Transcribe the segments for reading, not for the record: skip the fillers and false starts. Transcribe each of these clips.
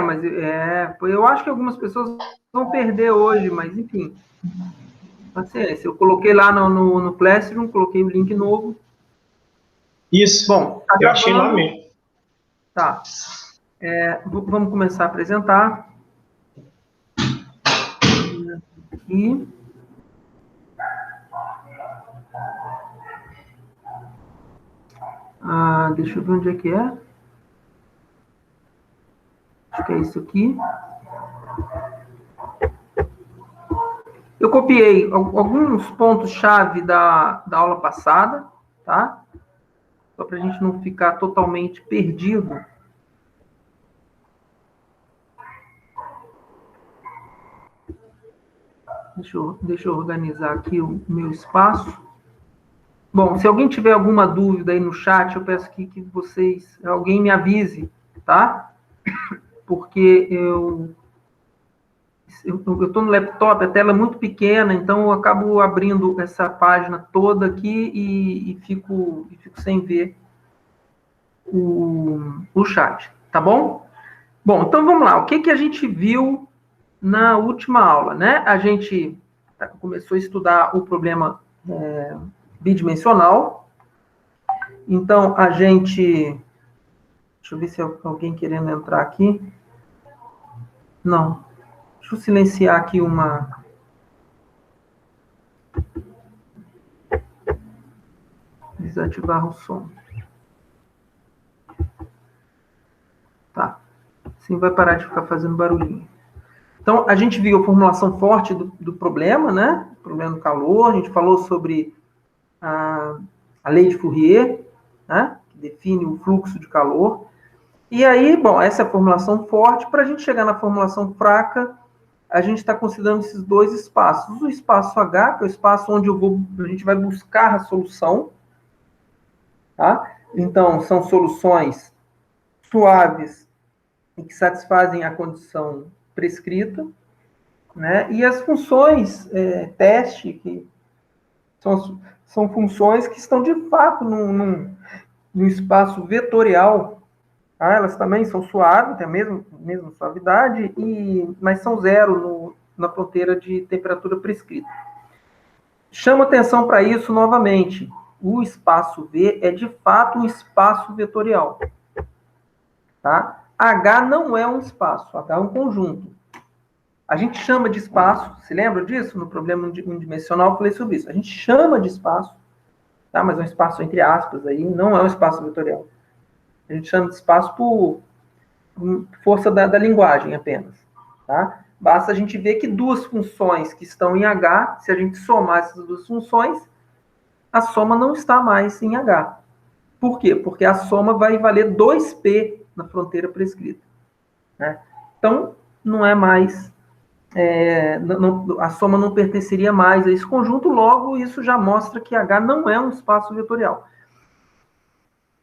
Mas eu acho que algumas pessoas vão perder hoje, mas enfim, paciência. Eu coloquei lá no Classroom, coloquei o link novo. Isso, bom, tá eu achei lá gravando. mesmo. Tá. Vamos começar a apresentar. Aqui. Deixa eu ver onde é que é. Acho que é isso aqui. Eu copiei alguns pontos-chave da aula passada, tá? Só para a gente não ficar totalmente perdido. Deixa eu organizar aqui o meu espaço. Bom, se alguém tiver alguma dúvida aí no chat, eu peço que alguém me avise, tá? Porque eu estou no laptop, a tela é muito pequena, então eu acabo abrindo essa página toda aqui e fico sem ver o chat, tá bom? Bom, então vamos lá. O que a gente viu na última aula, né? A gente começou a estudar o problema bidimensional. Então, a gente... Deixa eu ver se alguém querendo entrar aqui. Não. Deixa eu silenciar aqui desativar o som. Tá. Assim vai parar de ficar fazendo barulhinho. Então, a gente viu a formulação forte do problema, né? O problema do calor. A gente falou sobre a lei de Fourier, né? Que define o fluxo de calor. E aí, bom, essa é a formulação forte. Para a gente chegar na formulação fraca, a gente está considerando esses dois espaços. O espaço H, que é o espaço onde a gente vai buscar a solução. Tá? Então, são soluções suaves e que satisfazem a condição prescrita. Né? E as funções teste, que são funções que estão, de fato, no espaço vetorial. Tá? Elas também são suaves, têm a mesma suavidade, mas são zero na fronteira de temperatura prescrita. Chama atenção para isso novamente. O espaço V é, de fato, um espaço vetorial. Tá? H não é um espaço, H é um conjunto. A gente chama de espaço, se lembra disso? No problema unidimensional eu falei sobre isso. A gente chama de espaço, tá? Mas é um espaço entre aspas, aí, não é um espaço vetorial. A gente chama de espaço por força da linguagem apenas. Tá? Basta a gente ver que duas funções que estão em H, se a gente somar essas duas funções, a soma não está mais em H. Por quê? Porque a soma vai valer 2P na fronteira prescrita. Né? Então, não é mais... a soma não pertenceria mais a esse conjunto, logo isso já mostra que H não é um espaço vetorial.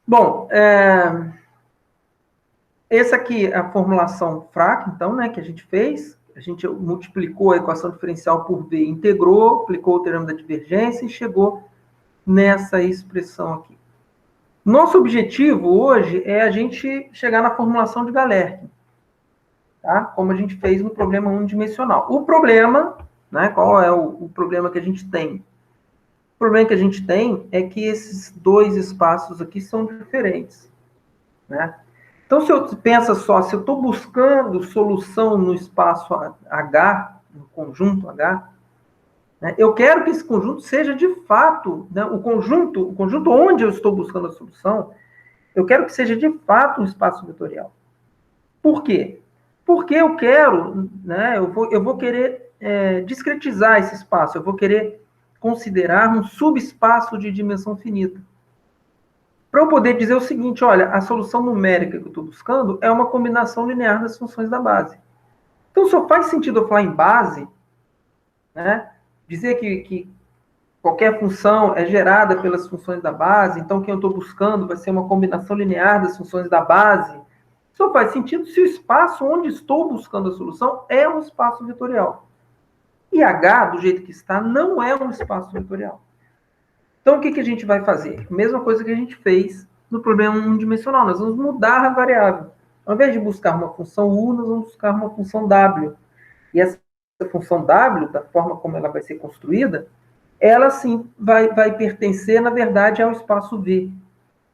Bom, essa aqui é a formulação fraca, então, né, que a gente fez. A gente multiplicou a equação diferencial por V, integrou, aplicou o teorema da divergência e chegou nessa expressão aqui. Nosso objetivo hoje é a gente chegar na formulação de Galerkin, tá? Como a gente fez no problema unidimensional. O problema, né, qual é o problema que a gente tem? O problema que a gente tem é que esses dois espaços aqui são diferentes, né? Então, se eu estou buscando solução no espaço H, no conjunto H, né, eu quero que esse conjunto seja de fato, né, o conjunto onde eu estou buscando a solução, eu quero que seja de fato um espaço vetorial. Por quê? Porque eu quero, né, eu vou querer discretizar esse espaço, eu vou querer considerar um subespaço de dimensão finita. Para eu poder dizer o seguinte, olha, a solução numérica que eu estou buscando é uma combinação linear das funções da base. Então, só faz sentido eu falar em base, né? Dizer que qualquer função é gerada pelas funções da base, então quem eu estou buscando vai ser uma combinação linear das funções da base. Só faz sentido se o espaço onde estou buscando a solução é um espaço vetorial. E H, do jeito que está, não é um espaço vetorial. Então, o que a gente vai fazer? A mesma coisa que a gente fez no problema unidimensional. Nós vamos mudar a variável. Ao invés de buscar uma função U, nós vamos buscar uma função W. E essa função W, da forma como ela vai ser construída, ela sim vai pertencer, na verdade, ao espaço V.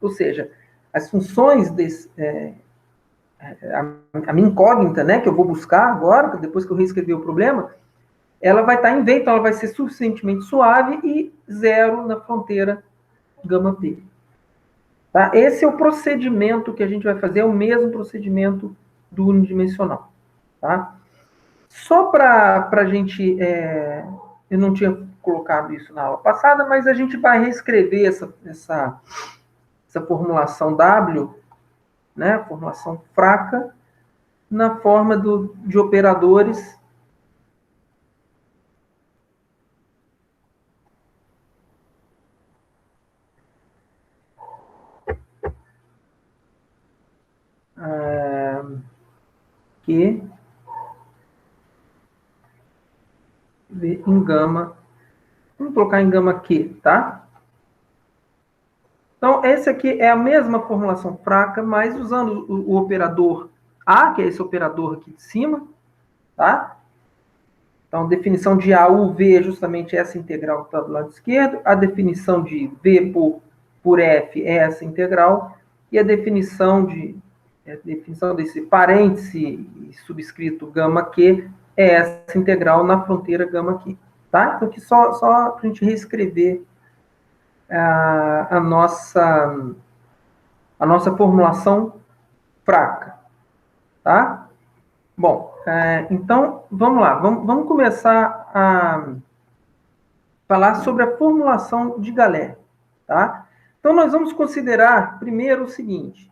Ou seja, as funções a minha incógnita, né, que eu vou buscar agora, depois que eu reescrever o problema, ela vai estar em V, então ela vai ser suficientemente suave e zero na fronteira gama P. Tá? Esse é o procedimento que a gente vai fazer, é o mesmo procedimento do unidimensional. Tá? Só para a gente... eu não tinha colocado isso na aula passada, mas a gente vai reescrever essa formulação W, né, formulação fraca, na forma de operadores que em gama, vamos colocar em gama Q, tá? Então, esse aqui é a mesma formulação fraca, mas usando o operador A, que é esse operador aqui de cima, tá? Então, definição de A, U, V é justamente essa integral que está do lado esquerdo, a definição de V por F é essa integral, e a definição desse parêntese subscrito gama Q é essa integral na fronteira gama Q, tá? Então, aqui só para a gente reescrever a nossa formulação fraca, tá? Bom, então, vamos lá. Vamos começar a falar sobre a formulação de Galé, tá? Então, nós vamos considerar primeiro o seguinte.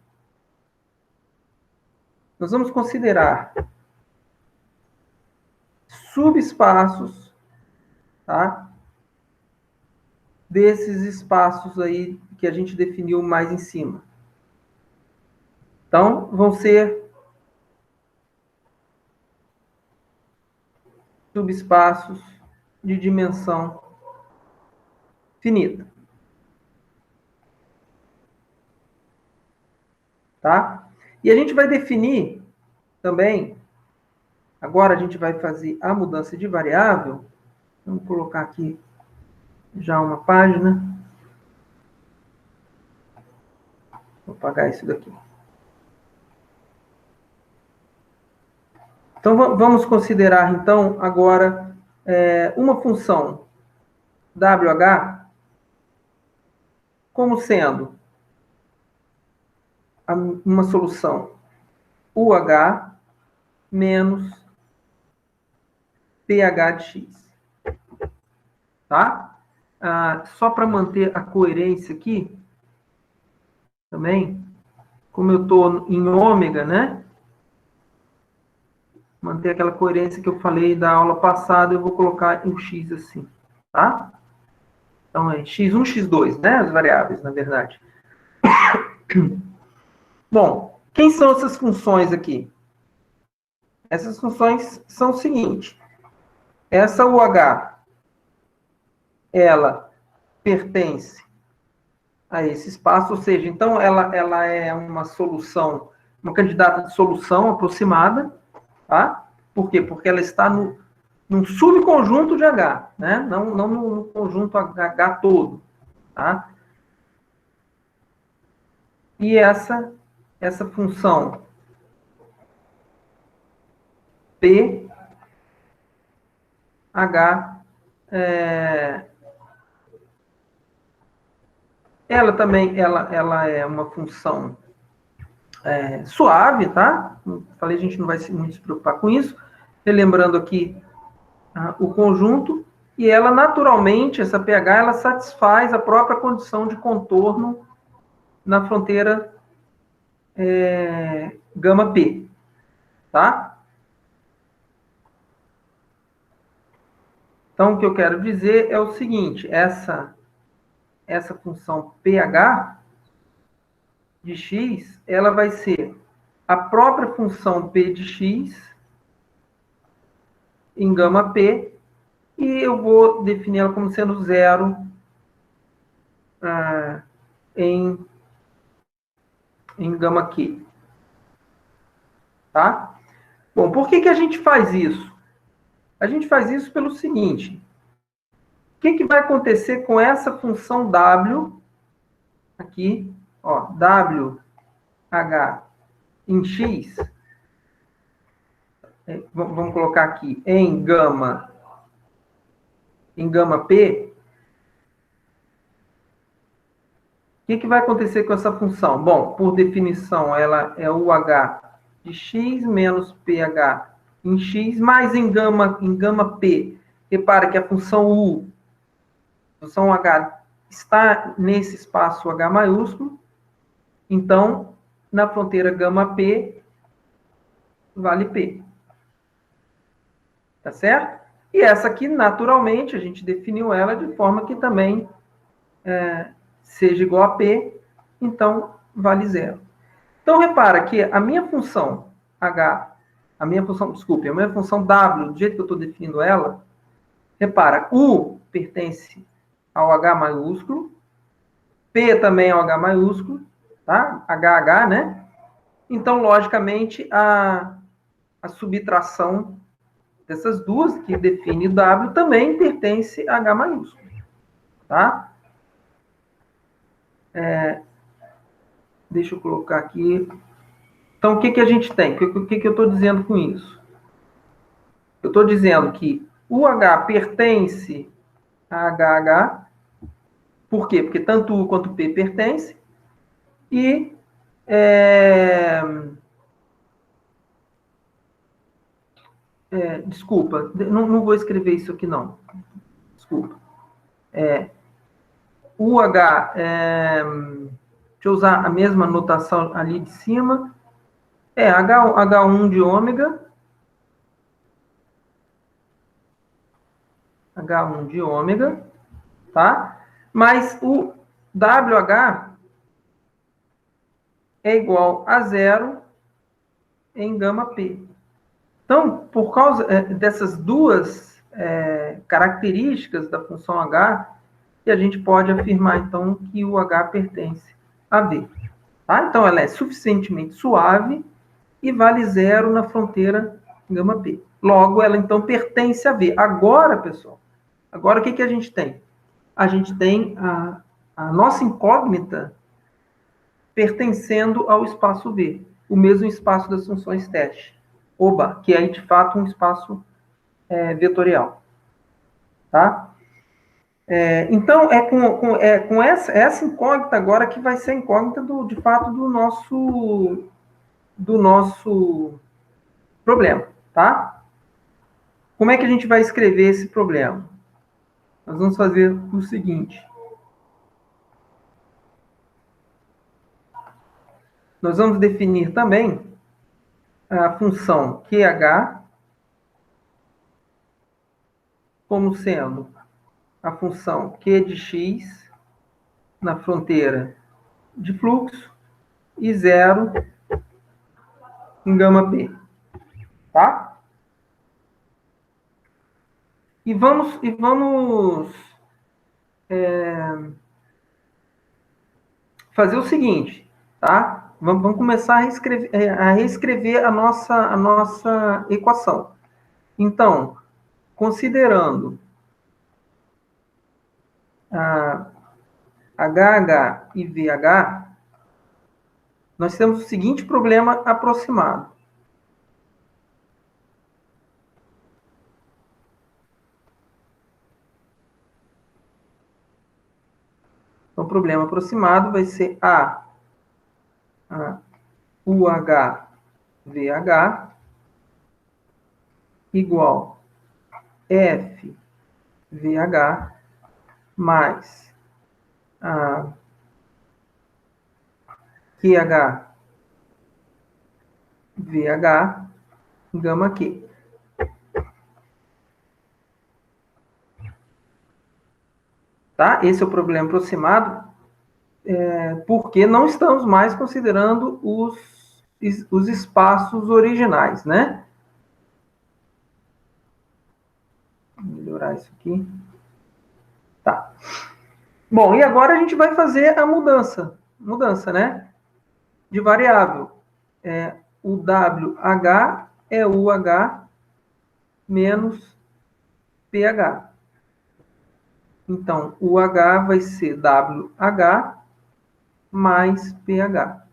Nós vamos considerar subespaços, tá? Desses espaços aí que a gente definiu mais em cima. Então, vão ser subespaços de dimensão finita. Tá? E a gente vai definir também, agora a gente vai fazer a mudança de variável. Vamos colocar aqui já uma página. Vou apagar isso daqui. Então, vamos considerar, então, agora uma função WH como sendo uma solução UH menos PH de X. Tá? Só para manter a coerência aqui, também, como eu estou em ômega, né? Manter aquela coerência que eu falei da aula passada, eu vou colocar o x assim, tá? Então, é x1, x2, né? As variáveis, na verdade. Bom, quem são essas funções aqui? Essas funções são o seguinte. Essa UH, ela pertence a esse espaço, ou seja, então ela é uma solução, uma candidata de solução aproximada, tá? Por quê? Porque ela está num subconjunto de H, né? Não no conjunto H todo, tá? E essa função P, H, ela também ela é uma função suave, tá? Falei, a gente não vai muito se preocupar com isso. Relembrando aqui o conjunto, e ela naturalmente, essa pH, ela satisfaz a própria condição de contorno na fronteira gama P, tá? Então, o que eu quero dizer é o seguinte, essa função pH de x, ela vai ser a própria função p de x em gama P, e eu vou definir ela como sendo zero em gama Q. tá? Bom, por que a gente faz isso? A gente faz isso pelo seguinte. O que vai acontecer com essa função W, aqui, ó, WH em X, vamos colocar aqui, em gama P, o que vai acontecer com essa função? Bom, por definição, ela é UH de X menos PH em X, mais em gama P. Repara que a função função H está nesse espaço H maiúsculo, então, na fronteira gama P, vale P. Tá certo? E essa aqui, naturalmente, a gente definiu ela de forma que também seja igual a P, então vale zero. Então, repara que a minha função H, a minha função W, do jeito que eu estou definindo ela, repara, U pertence ao H maiúsculo, P também ao H maiúsculo, tá? HH, né? Então, logicamente, a subtração dessas duas, que define W, também pertence a H maiúsculo, tá? Deixa eu colocar aqui. Então, o que a gente tem? O que eu estou dizendo com isso? Eu estou dizendo que o H pertence a HH. Por quê? Porque tanto U quanto P pertence. E desculpa, não vou escrever isso aqui, não. Desculpa. UH, deixa eu usar a mesma notação ali de cima. H1 de ômega. H1 de ômega, tá? Mas o WH é igual a zero em gama P. Então, por causa dessas duas características da função H, que a gente pode afirmar, então, que o H pertence a V. Tá? Então, ela é suficientemente suave e vale zero na fronteira gama P. Logo, ela, então, pertence a V. Agora, pessoal, o que a gente tem? A gente tem a nossa incógnita pertencendo ao espaço V, o mesmo espaço das funções teste. Oba, que é, de fato, um espaço vetorial. Tá? Então, com essa incógnita agora que vai ser a incógnita, de fato, do nosso problema. Tá? Como é que a gente vai escrever esse problema? Nós vamos fazer o seguinte. Nós vamos definir também a função QH como sendo a função Q de X na fronteira de fluxo e zero em gama P. Tá? E vamos fazer o seguinte, tá? Vamos começar a reescrever a nossa equação. Então, considerando a HH e VH, nós temos o seguinte problema aproximado. Então, o problema aproximado vai ser a UH-VH igual FVH mais a QH-VH gama Q. Tá? Esse é o problema aproximado, porque não estamos mais considerando os espaços originais, né? Vou melhorar isso aqui. Tá. Bom, e agora a gente vai fazer a mudança, né? De variável. o WH é UH menos pH. Então, o H vai ser WH mais pH.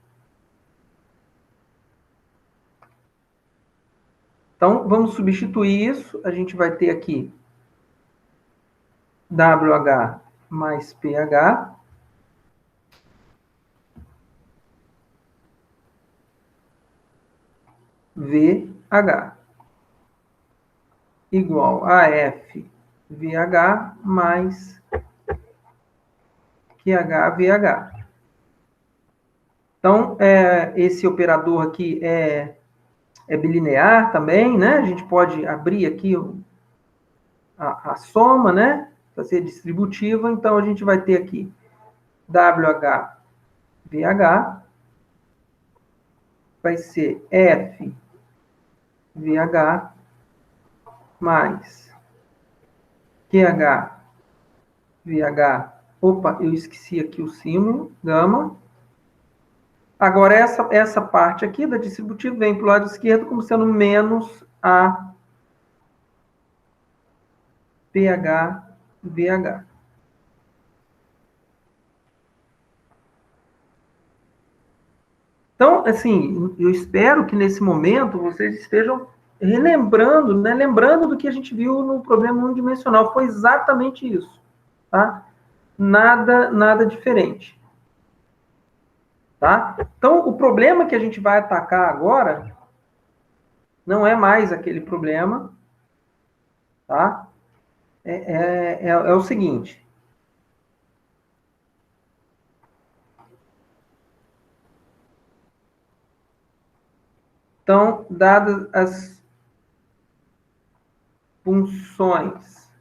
Então, vamos substituir isso. A gente vai ter aqui WH mais pH VH igual a FVH mais QHVH. Então, esse operador aqui é bilinear também, né? A gente pode abrir aqui a soma, né? Para ser distributiva. Então, a gente vai ter aqui WHVH vai ser FVH mais QHVH. Opa, eu esqueci aqui o símbolo, gama. Agora, essa parte aqui da distributiva vem para o lado esquerdo como sendo menos a PHVH. Então, assim, eu espero que nesse momento vocês estejam relembrando, né, lembrando do que a gente viu no problema unidimensional. Foi exatamente isso, tá? Nada diferente. Tá? Então, o problema que a gente vai atacar agora não é mais aquele problema, tá? É o seguinte. Então, dadas as funções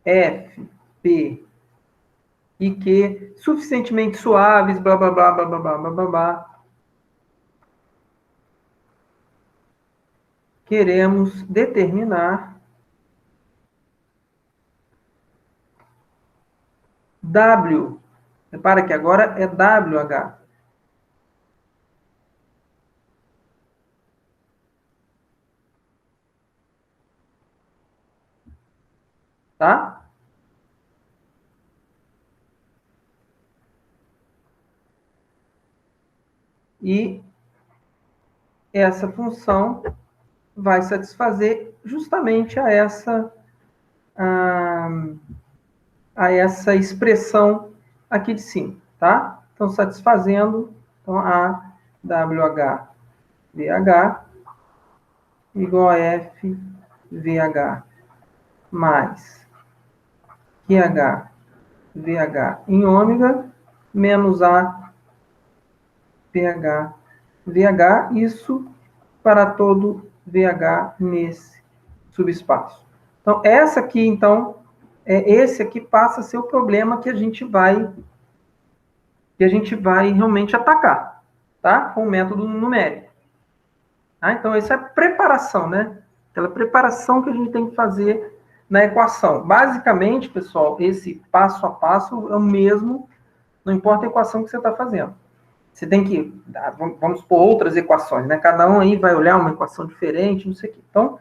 F, P e Q suficientemente suaves, blá, blá, blá, blá, blá, blá, blá, blá, blá, queremos determinar W. Repara que agora é WH. Tá? E essa função vai satisfazer justamente a essa expressão aqui de cima, tá? Então, satisfazendo a WHVH igual a FVH mais QHVH em ômega menos a PHVH, isso para todo VH nesse subespaço. Então, esse aqui passa a ser o problema que a gente vai realmente atacar, tá? Com o método numérico. Tá? Então, essa é a preparação, né? Aquela preparação que a gente tem que fazer na equação. Basicamente, pessoal, esse passo a passo é o mesmo, não importa a equação que você está fazendo. Você tem que, vamos supor, outras equações, né? Cada um aí vai olhar uma equação diferente, não sei o quê. Então,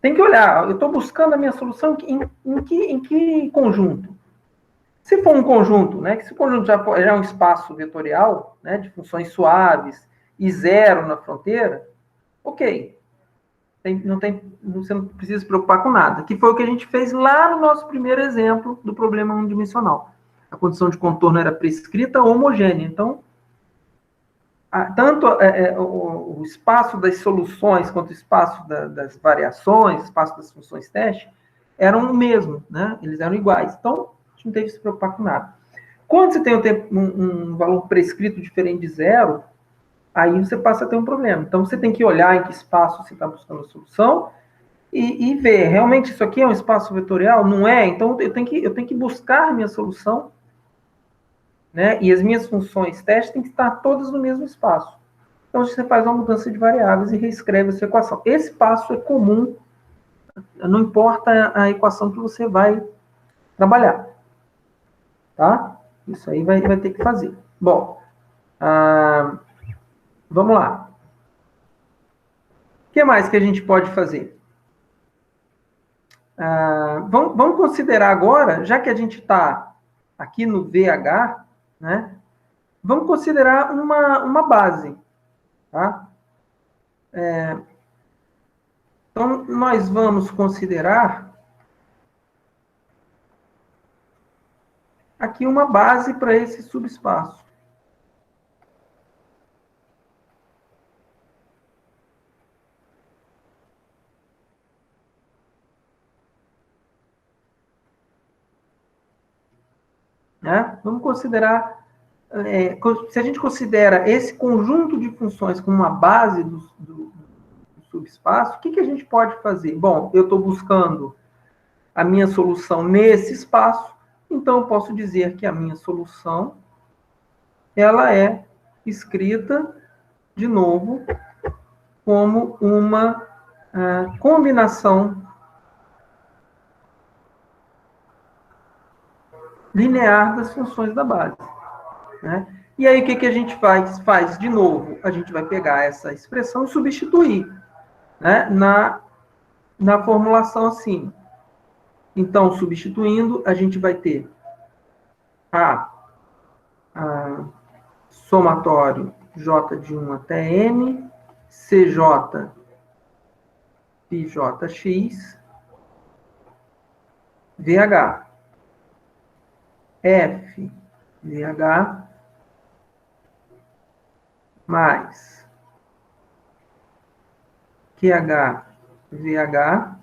tem que olhar, eu estou buscando a minha solução em que conjunto? Se for um conjunto, né, que se o conjunto já é um espaço vetorial, né, de funções suaves e zero na fronteira, ok. Você não precisa se preocupar com nada. Que foi o que a gente fez lá no nosso primeiro exemplo do problema unidimensional. A condição de contorno era prescrita homogênea. Então, tanto o espaço das soluções quanto o espaço das variações, o espaço das funções teste, eram o mesmo, né? Eles eram iguais. Então, a gente não teve que se preocupar com nada. Quando você tem um valor prescrito diferente de zero, aí você passa a ter um problema. Então, você tem que olhar em que espaço você está buscando a solução e ver, realmente isso aqui é um espaço vetorial? Não é? Então, eu tenho que buscar a minha solução, né? E as minhas funções teste têm que estar todas no mesmo espaço. Então, você faz uma mudança de variáveis e reescreve essa equação. Esse passo é comum, não importa a equação que você vai trabalhar. Tá? Isso aí vai ter que fazer. Bom, vamos lá. que mais que a gente pode fazer? Vamos considerar agora, já que a gente está aqui no VH, né? Vamos considerar uma base, tá? Então, nós vamos considerar aqui uma base para esse subespaço. Né? Vamos considerar, se a gente considera esse conjunto de funções como uma base do subespaço, o que a gente pode fazer? Bom, eu estou buscando a minha solução nesse espaço, então eu posso dizer que a minha solução ela é escrita, de novo, como uma combinação linear das funções da base. Né? E aí, o que a gente faz de novo? A gente vai pegar essa expressão e substituir, né, na formulação assim. Então, substituindo, a gente vai ter a somatório J de 1 até N, CJ πjx, VH, F, VH, mais QH, VH,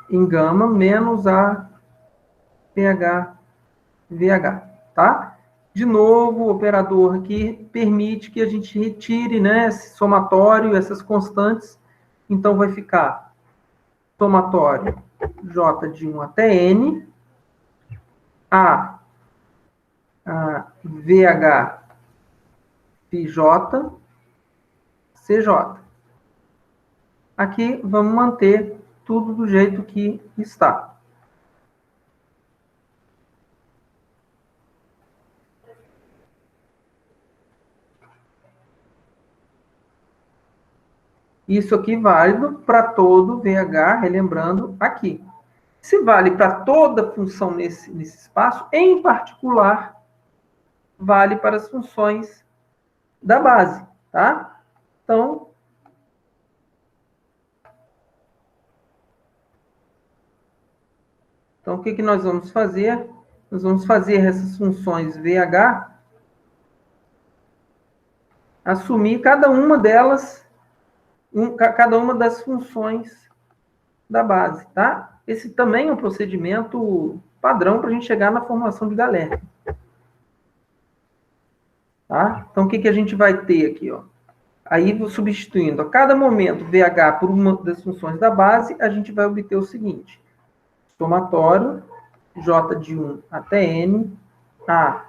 em gama, menos a PH, VH, tá? De novo, o operador aqui permite que a gente retire, né, esse somatório, essas constantes. Então, vai ficar somatório J de 1 até N, a VH, PJ, CJ. Aqui, vamos manter tudo do jeito que está. Isso aqui válido para todo VH, relembrando aqui. Se vale para toda função nesse espaço, em particular, vale para as funções da base, tá? Então, o que nós vamos fazer? Nós vamos fazer essas funções VH, assumir cada uma delas, cada uma das funções da base, tá? Esse também é um procedimento padrão para a gente chegar na formação de Galerkin. Tá? Então, o que a gente vai ter aqui? Ó? Aí, substituindo a cada momento VH por uma das funções da base, a gente vai obter o seguinte. Somatório, J de 1 até N, A,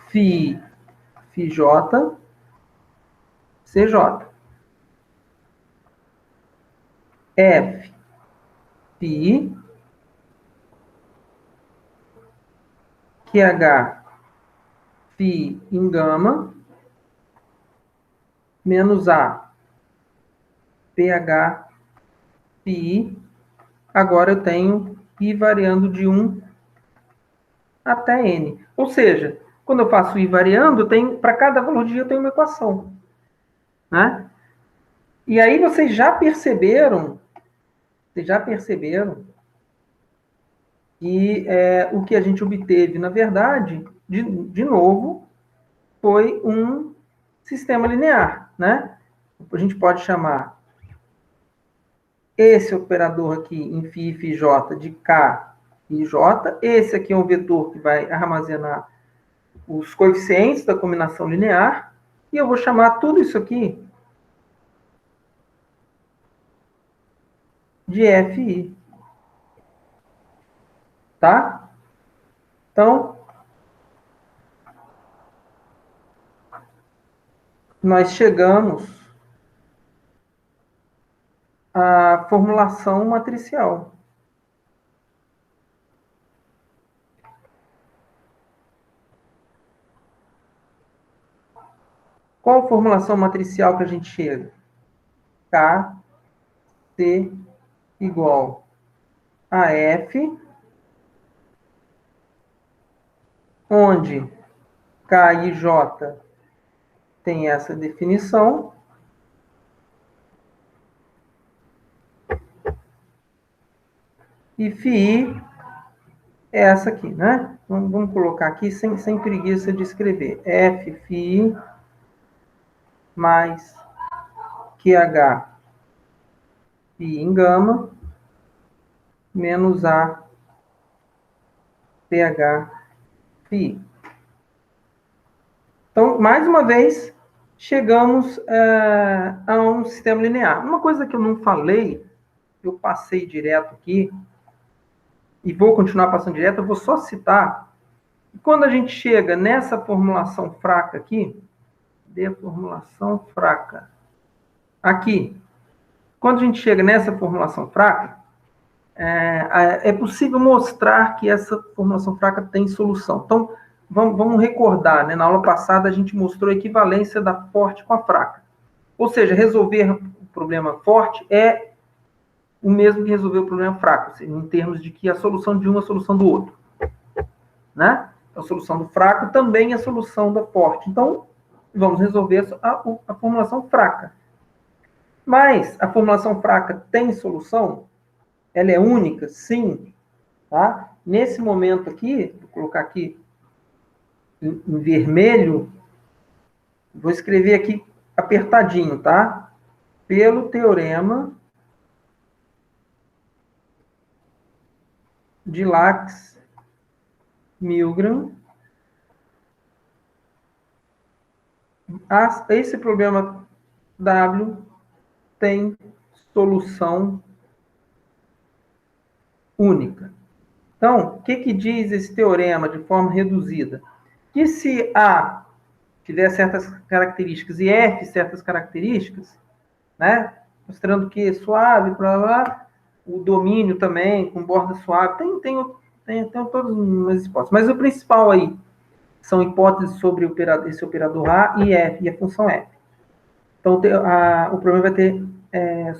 Φ, Φj, CJ. F, Φ, QH, Φ em gama, menos A, PH, Φ. Agora eu tenho I variando de 1 até N. Ou seja, quando eu faço I variando, para cada valor de I eu tenho uma equação. Né? E aí vocês já perceberam que o que a gente obteve, na verdade, de novo, foi um sistema linear. Né? A gente pode chamar esse operador aqui em φ e φj de K e J. Esse aqui é um vetor que vai armazenar os coeficientes da combinação linear. E eu vou chamar tudo isso aqui de Fi. Tá? Então, nós chegamos à formulação matricial. Qual a formulação matricial que a gente chega? K C igual a F, onde K e J tem essa definição. E φi é essa aqui, né? Vamos colocar aqui sem preguiça de escrever. F φi mais QH φi em gama menos A PH φi. Então, mais uma vez, chegamos a um sistema linear. Uma coisa que eu não falei, eu passei direto aqui, e vou continuar passando direto, eu vou só citar, quando a gente chega nessa formulação fraca aqui, deformulação fraca, aqui, quando a gente chega nessa formulação fraca, é possível mostrar que essa formulação fraca tem solução. Então, vamos recordar, né? Na aula passada a gente mostrou a equivalência da forte com a fraca. Ou seja, resolver o problema forte é o mesmo que resolver o problema fraco, em termos de que a solução de um é a solução do outro. Né? A solução do fraco também é a solução da forte. Então, vamos resolver a formulação fraca. Mas a formulação fraca tem solução? Ela é única? Sim. Tá? Nesse momento aqui, vou colocar aqui em vermelho, vou escrever aqui apertadinho, tá? Pelo teorema de Lax-Milgram, esse problema W tem solução única. Então, o que diz esse teorema de forma reduzida? Que se A tiver certas características e F certas características, né, mostrando que é suave, blá, blá, o domínio também, com borda suave, tem todas as hipóteses. Mas o principal aí são hipóteses sobre esse operador A e F, e a função F. Então, o problema vai ter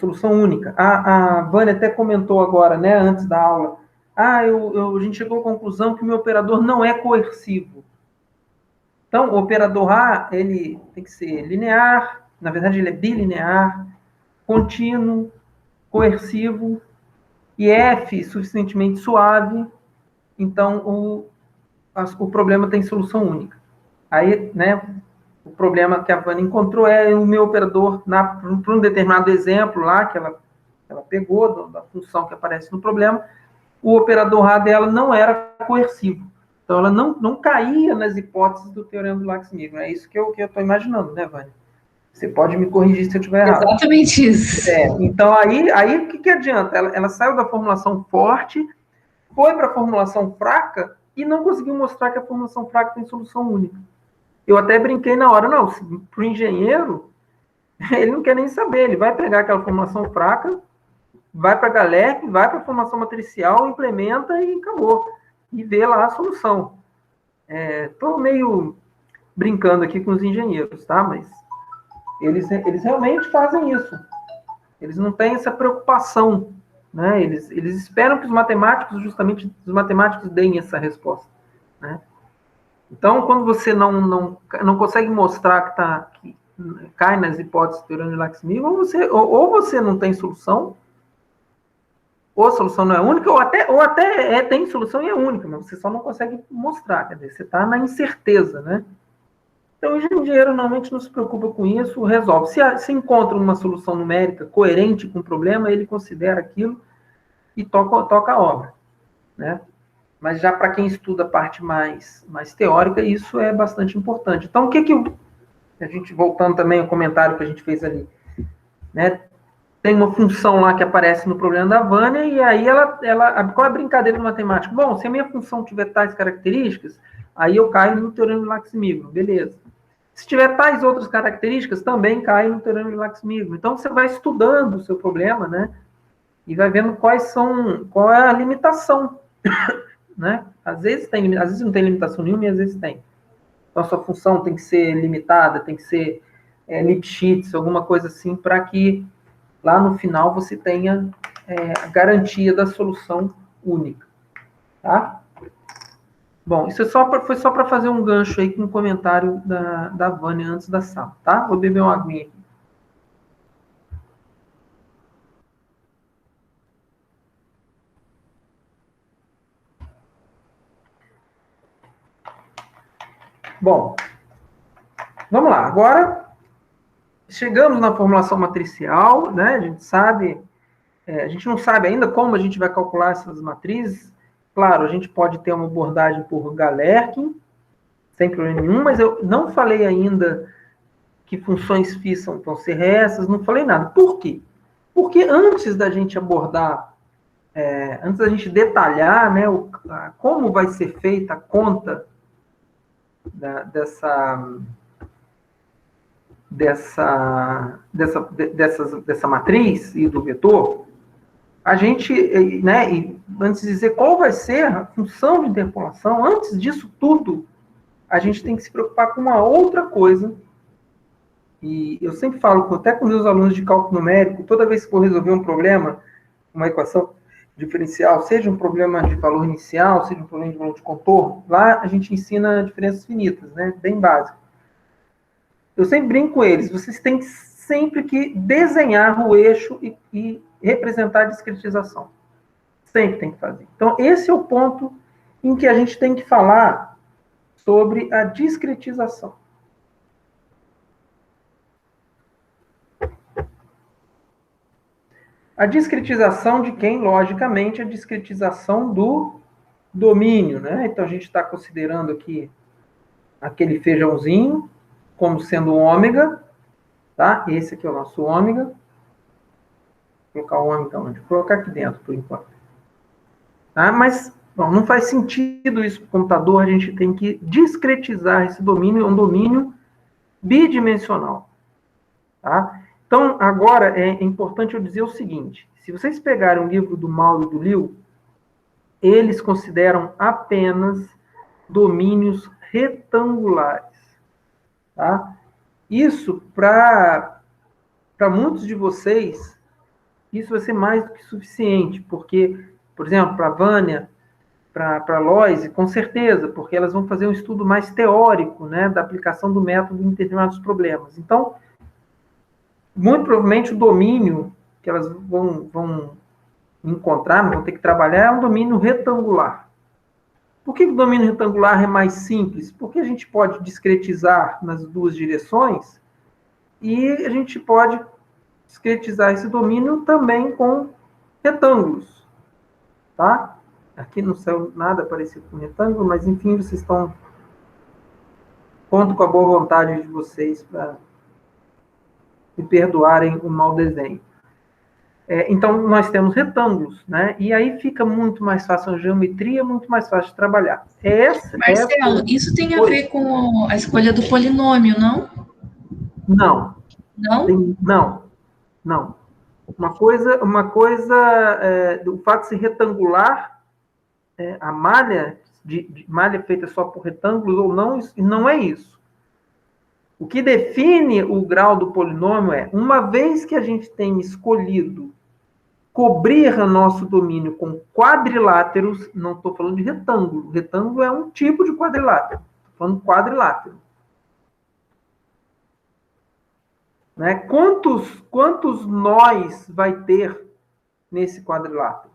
solução única. A Vânia até comentou agora, né, antes da aula, a gente chegou à conclusão que o meu operador não é coercivo. Então, o operador A, ele tem que ser linear, na verdade ele é bilinear, contínuo, coercivo, e F suficientemente suave, então o problema tem solução única. Aí, né, o problema que a Vânia encontrou é o meu operador, para um determinado exemplo lá, que ela pegou, da função que aparece no problema, o operador A dela não era coercivo. Então, ela não caía nas hipóteses do teorema do Lax-Milgram. É isso que eu estou imaginando, né, Vânia? Você pode me corrigir se eu estiver errado. Exatamente isso. Então, aí o que adianta? Ela saiu da formulação forte, foi para a formulação fraca e não conseguiu mostrar que a formulação fraca tem solução única. Eu até brinquei na hora, não, para o engenheiro, ele não quer nem saber, ele vai pegar aquela formulação fraca, vai para a GALEC, vai para a formação matricial, implementa e acabou. E vê lá a solução. Estou meio brincando aqui com os engenheiros, tá? Mas eles realmente fazem isso. Eles não têm essa preocupação, né? Eles esperam que os matemáticos deem essa resposta, né? Então, quando você não consegue mostrar que cai nas hipóteses do teorema de Lax-Milgram, ou você não tem solução, ou a solução não é única, ou até tem solução e é única, mas você só não consegue mostrar, quer dizer, você está na incerteza, né? Então, o engenheiro normalmente não se preocupa com isso, resolve. Se encontra uma solução numérica coerente com o problema, ele considera aquilo e toca a obra, né? Mas já para quem estuda a parte mais teórica, isso é bastante importante. Então, a gente, voltando também ao comentário que a gente fez ali, né? Tem uma função lá que aparece no problema da Vânia, e aí qual é a brincadeira do matemático? Bom, se a minha função tiver tais características, aí eu caio no teorema de Lax-Milgram, beleza. Se tiver tais outras características, também cai no teorema de Lax-Milgram. Então, você vai estudando o seu problema, né? E vai vendo qual é a limitação, né? Às vezes não tem limitação nenhuma e às vezes tem. Então, a sua função tem que ser limitada, tem que ser Lipschitz, alguma coisa assim, para que lá no final você tenha a garantia da solução única. Tá? Bom, isso foi só para fazer um gancho aí com um comentário da Vânia antes da sala, tá? Vou beber uma aguinha aqui. Bom, vamos lá. Agora, chegamos na formulação matricial, né? A gente sabe, a gente não sabe ainda como a gente vai calcular essas matrizes. Claro, a gente pode ter uma abordagem por Galerkin, sem problema nenhum, mas eu não falei ainda que funções φ vão ser essas, não falei nada. Por quê? Porque antes da gente abordar, antes da gente detalhar, né, como vai ser feita a conta dessa matriz e do vetor, a gente, né, antes de dizer qual vai ser a função de interpolação, antes disso tudo, a gente tem que se preocupar com uma outra coisa. E eu sempre falo, até com meus alunos de cálculo numérico, toda vez que for resolver um problema, uma equação diferencial, seja um problema de valor inicial, seja um problema de valor de contorno, lá a gente ensina diferenças finitas, né? Bem básico. Eu sempre brinco com eles, vocês têm sempre que desenhar o eixo e representar a discretização. Sempre tem que fazer. Então, esse é o ponto em que a gente tem que falar sobre a discretização. A discretização de quem? Logicamente, a discretização do domínio, né? Então, a gente está considerando aqui aquele feijãozinho como sendo um ômega, tá? Esse aqui é o nosso ômega. Vou colocar o ômega onde? Vou colocar aqui dentro, por enquanto. Tá? Mas bom, não faz sentido isso para o computador, a gente tem que discretizar esse domínio, é um domínio bidimensional. Tá? Então, agora, é importante eu dizer o seguinte, se vocês pegarem o livro do Mauro e do Liu, eles consideram apenas domínios retangulares. Tá? Isso, para muitos de vocês, isso vai ser mais do que suficiente, porque, por exemplo, para a Vânia, para a Loise, com certeza, porque elas vão fazer um estudo mais teórico, né, da aplicação do método em determinados problemas. Então, muito provavelmente o domínio que elas vão encontrar, vão ter que trabalhar, é um domínio retangular. Por que o domínio retangular é mais simples? Porque a gente pode discretizar nas duas direções e a gente pode discretizar esse domínio também com retângulos. Tá? Aqui não saiu nada parecido com retângulo, mas enfim, vocês estão... Conto com a boa vontade de vocês para me perdoarem o mau desenho. Então, nós temos retângulos, né? E aí fica muito mais fácil a geometria, muito mais fácil de trabalhar. Marcelo, isso tem a ver com a escolha do polinômio, não? Não. Não? Não. Uma coisa o fato de ser retangular, a malha, malha feita só por retângulos ou não é isso. O que define o grau do polinômio é, uma vez que a gente tem escolhido cobrir nosso domínio com quadriláteros, não estou falando de retângulo. Retângulo é um tipo de quadrilátero. Estou falando de quadrilátero. Né? Quantos nós vai ter nesse quadrilátero?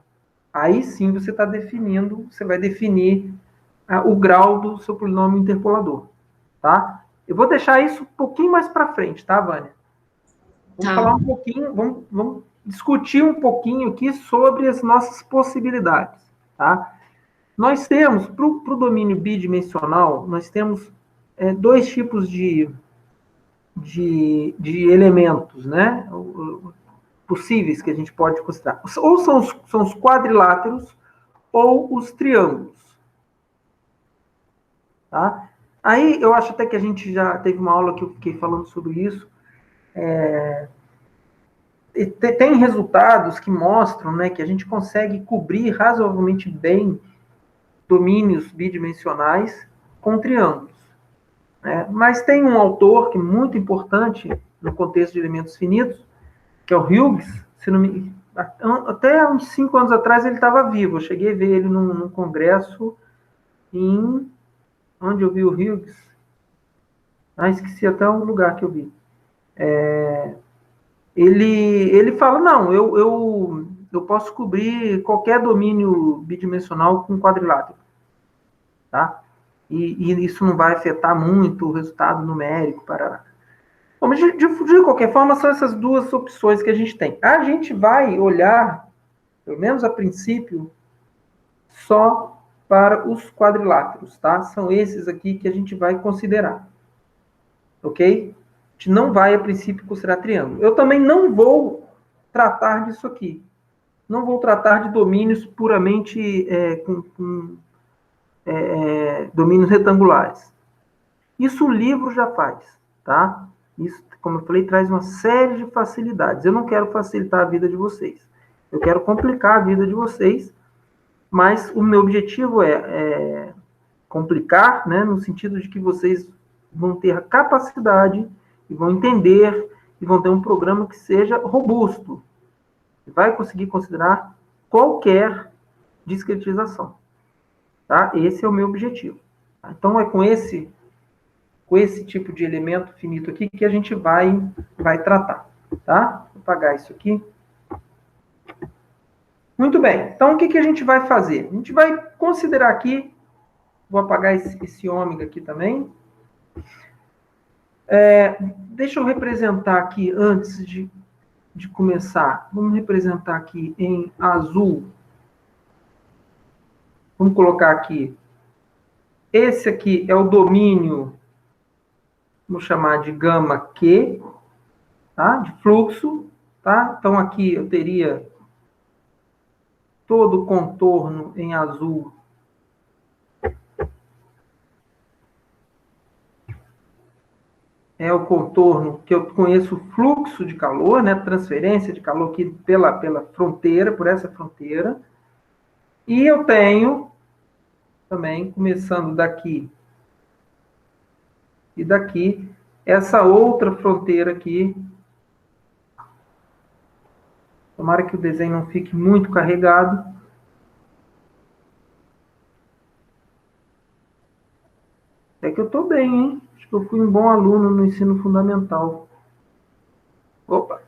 Aí sim você está definindo, você vai definir o grau do seu polinômio interpolador. Tá? Eu vou deixar isso um pouquinho mais para frente, tá, Vânia? Vamos falar um pouquinho, vamos discutir um pouquinho aqui sobre as nossas possibilidades, tá? Nós temos, para o domínio bidimensional, nós temos dois tipos de elementos, né? Possíveis que a gente pode considerar. Ou são os quadriláteros ou os triângulos. Tá? Aí, eu acho até que a gente já teve uma aula que eu fiquei falando sobre isso. Tem resultados que mostram, né, que a gente consegue cobrir razoavelmente bem domínios bidimensionais com triângulos. Né? Mas tem um autor que é muito importante no contexto de elementos finitos, que é o Hughes, se não me... até uns 5 anos atrás ele estava vivo. Eu cheguei a ver ele num congresso em... Onde eu vi o Hughes? Esqueci até o lugar que eu vi. Ele fala, não, eu posso cobrir qualquer domínio bidimensional com quadrilátero, tá? E isso não vai afetar muito o resultado numérico, para... Bom, mas de qualquer forma, são essas duas opções que a gente tem. A gente vai olhar, pelo menos a princípio, só para os quadriláteros, tá? São esses aqui que a gente vai considerar, ok? A gente não vai, a princípio, considerar triângulo. Eu também não vou tratar disso aqui. Não vou tratar de domínios puramente domínios retangulares. Isso o livro já faz, tá? Isso, como eu falei, traz uma série de facilidades. Eu não quero facilitar a vida de vocês. Eu quero complicar a vida de vocês, mas o meu objetivo é complicar, né, no sentido de que vocês vão ter a capacidade e vão entender e vão ter um programa que seja robusto, que vai conseguir considerar qualquer discretização, tá? Esse é o meu objetivo. Então, é com esse tipo de elemento finito aqui que a gente vai tratar, tá? Vou apagar isso aqui. Muito bem. Então, o que a gente vai fazer? A gente vai considerar aqui, vou apagar esse ômega aqui também. Deixa eu representar aqui, antes de começar, vamos representar aqui em azul. Vamos colocar aqui. Esse aqui é o domínio, vamos chamar de gama Q, tá? De fluxo, tá? Então, aqui eu teria todo o contorno em azul. É o contorno que eu conheço o fluxo de calor, né? Transferência de calor aqui pela fronteira, por essa fronteira. E eu tenho também, começando daqui e daqui, essa outra fronteira aqui. Tomara que o desenho não fique muito carregado. É que eu estou bem, hein? Acho que eu fui um bom aluno no ensino fundamental. Opa!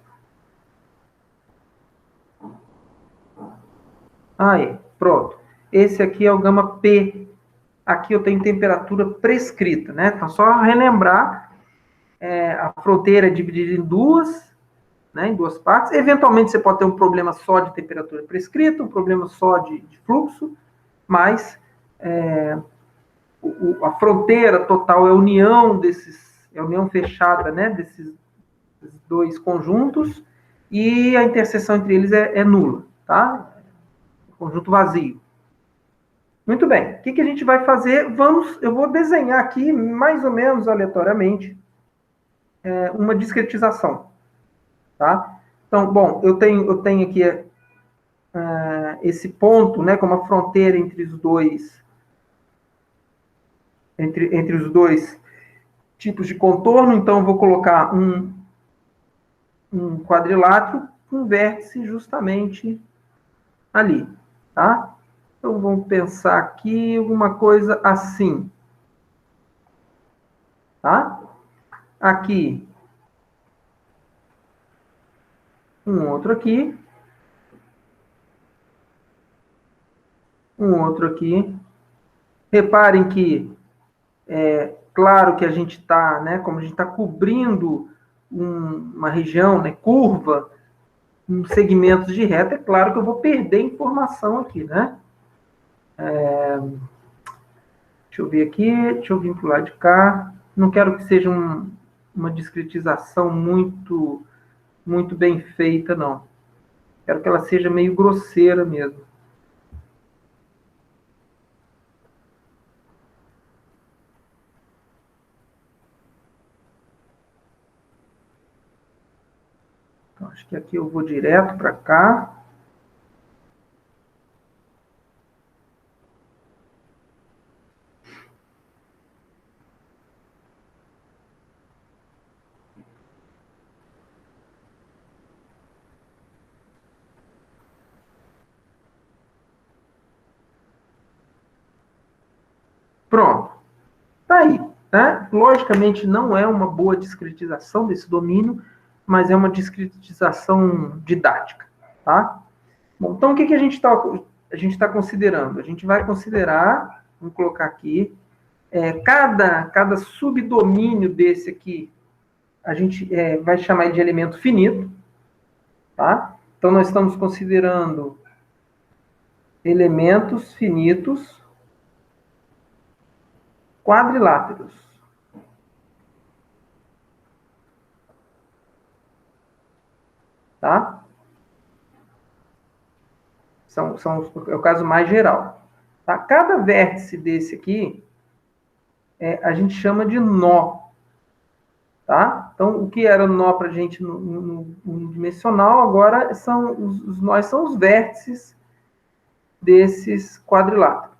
Aí, pronto. Esse aqui é o gama P. Aqui eu tenho temperatura prescrita, né? Então, só relembrar, a fronteira é dividida em duas, né? Em duas partes. Eventualmente, você pode ter um problema só de temperatura prescrita, um problema só de fluxo, mas a fronteira total é a união é a união fechada, né? Desses dois conjuntos, e a interseção entre eles é nula, tá? Conjunto vazio. Muito bem. O que a gente vai fazer? Eu vou desenhar aqui, mais ou menos aleatoriamente, uma discretização, tá? Então, bom, eu tenho aqui esse ponto, né, como a fronteira entre os dois, entre os dois tipos de contorno. Então, eu vou colocar um quadrilátero com vértice justamente ali, tá? Então, vamos pensar aqui alguma coisa assim, tá? Aqui, um outro aqui, um outro aqui. Reparem que, claro que a gente está, né, como a gente está cobrindo uma região, né, curva, segmentos de reta, é claro que eu vou perder informação aqui, né? Deixa eu ver aqui, deixa eu vir para o lado de cá. Não quero que seja uma discretização muito bem feita, não. Quero que ela seja meio grosseira mesmo. Então, acho que aqui eu vou direto para cá. Pronto. Tá aí. Né? Logicamente, não é uma boa discretização desse domínio, mas é uma discretização didática. Tá? Bom, então, o que a gente está considerando? A gente vai considerar, vamos colocar aqui, cada subdomínio desse aqui, a gente vai chamar de elemento finito. Tá? Então, nós estamos considerando elementos finitos quadriláteros. Tá? É o caso mais geral. Tá? Cada vértice desse aqui, a gente chama de nó. Tá? Então, o que era nó para a gente no unidimensional, agora os nós são os vértices desses quadriláteros.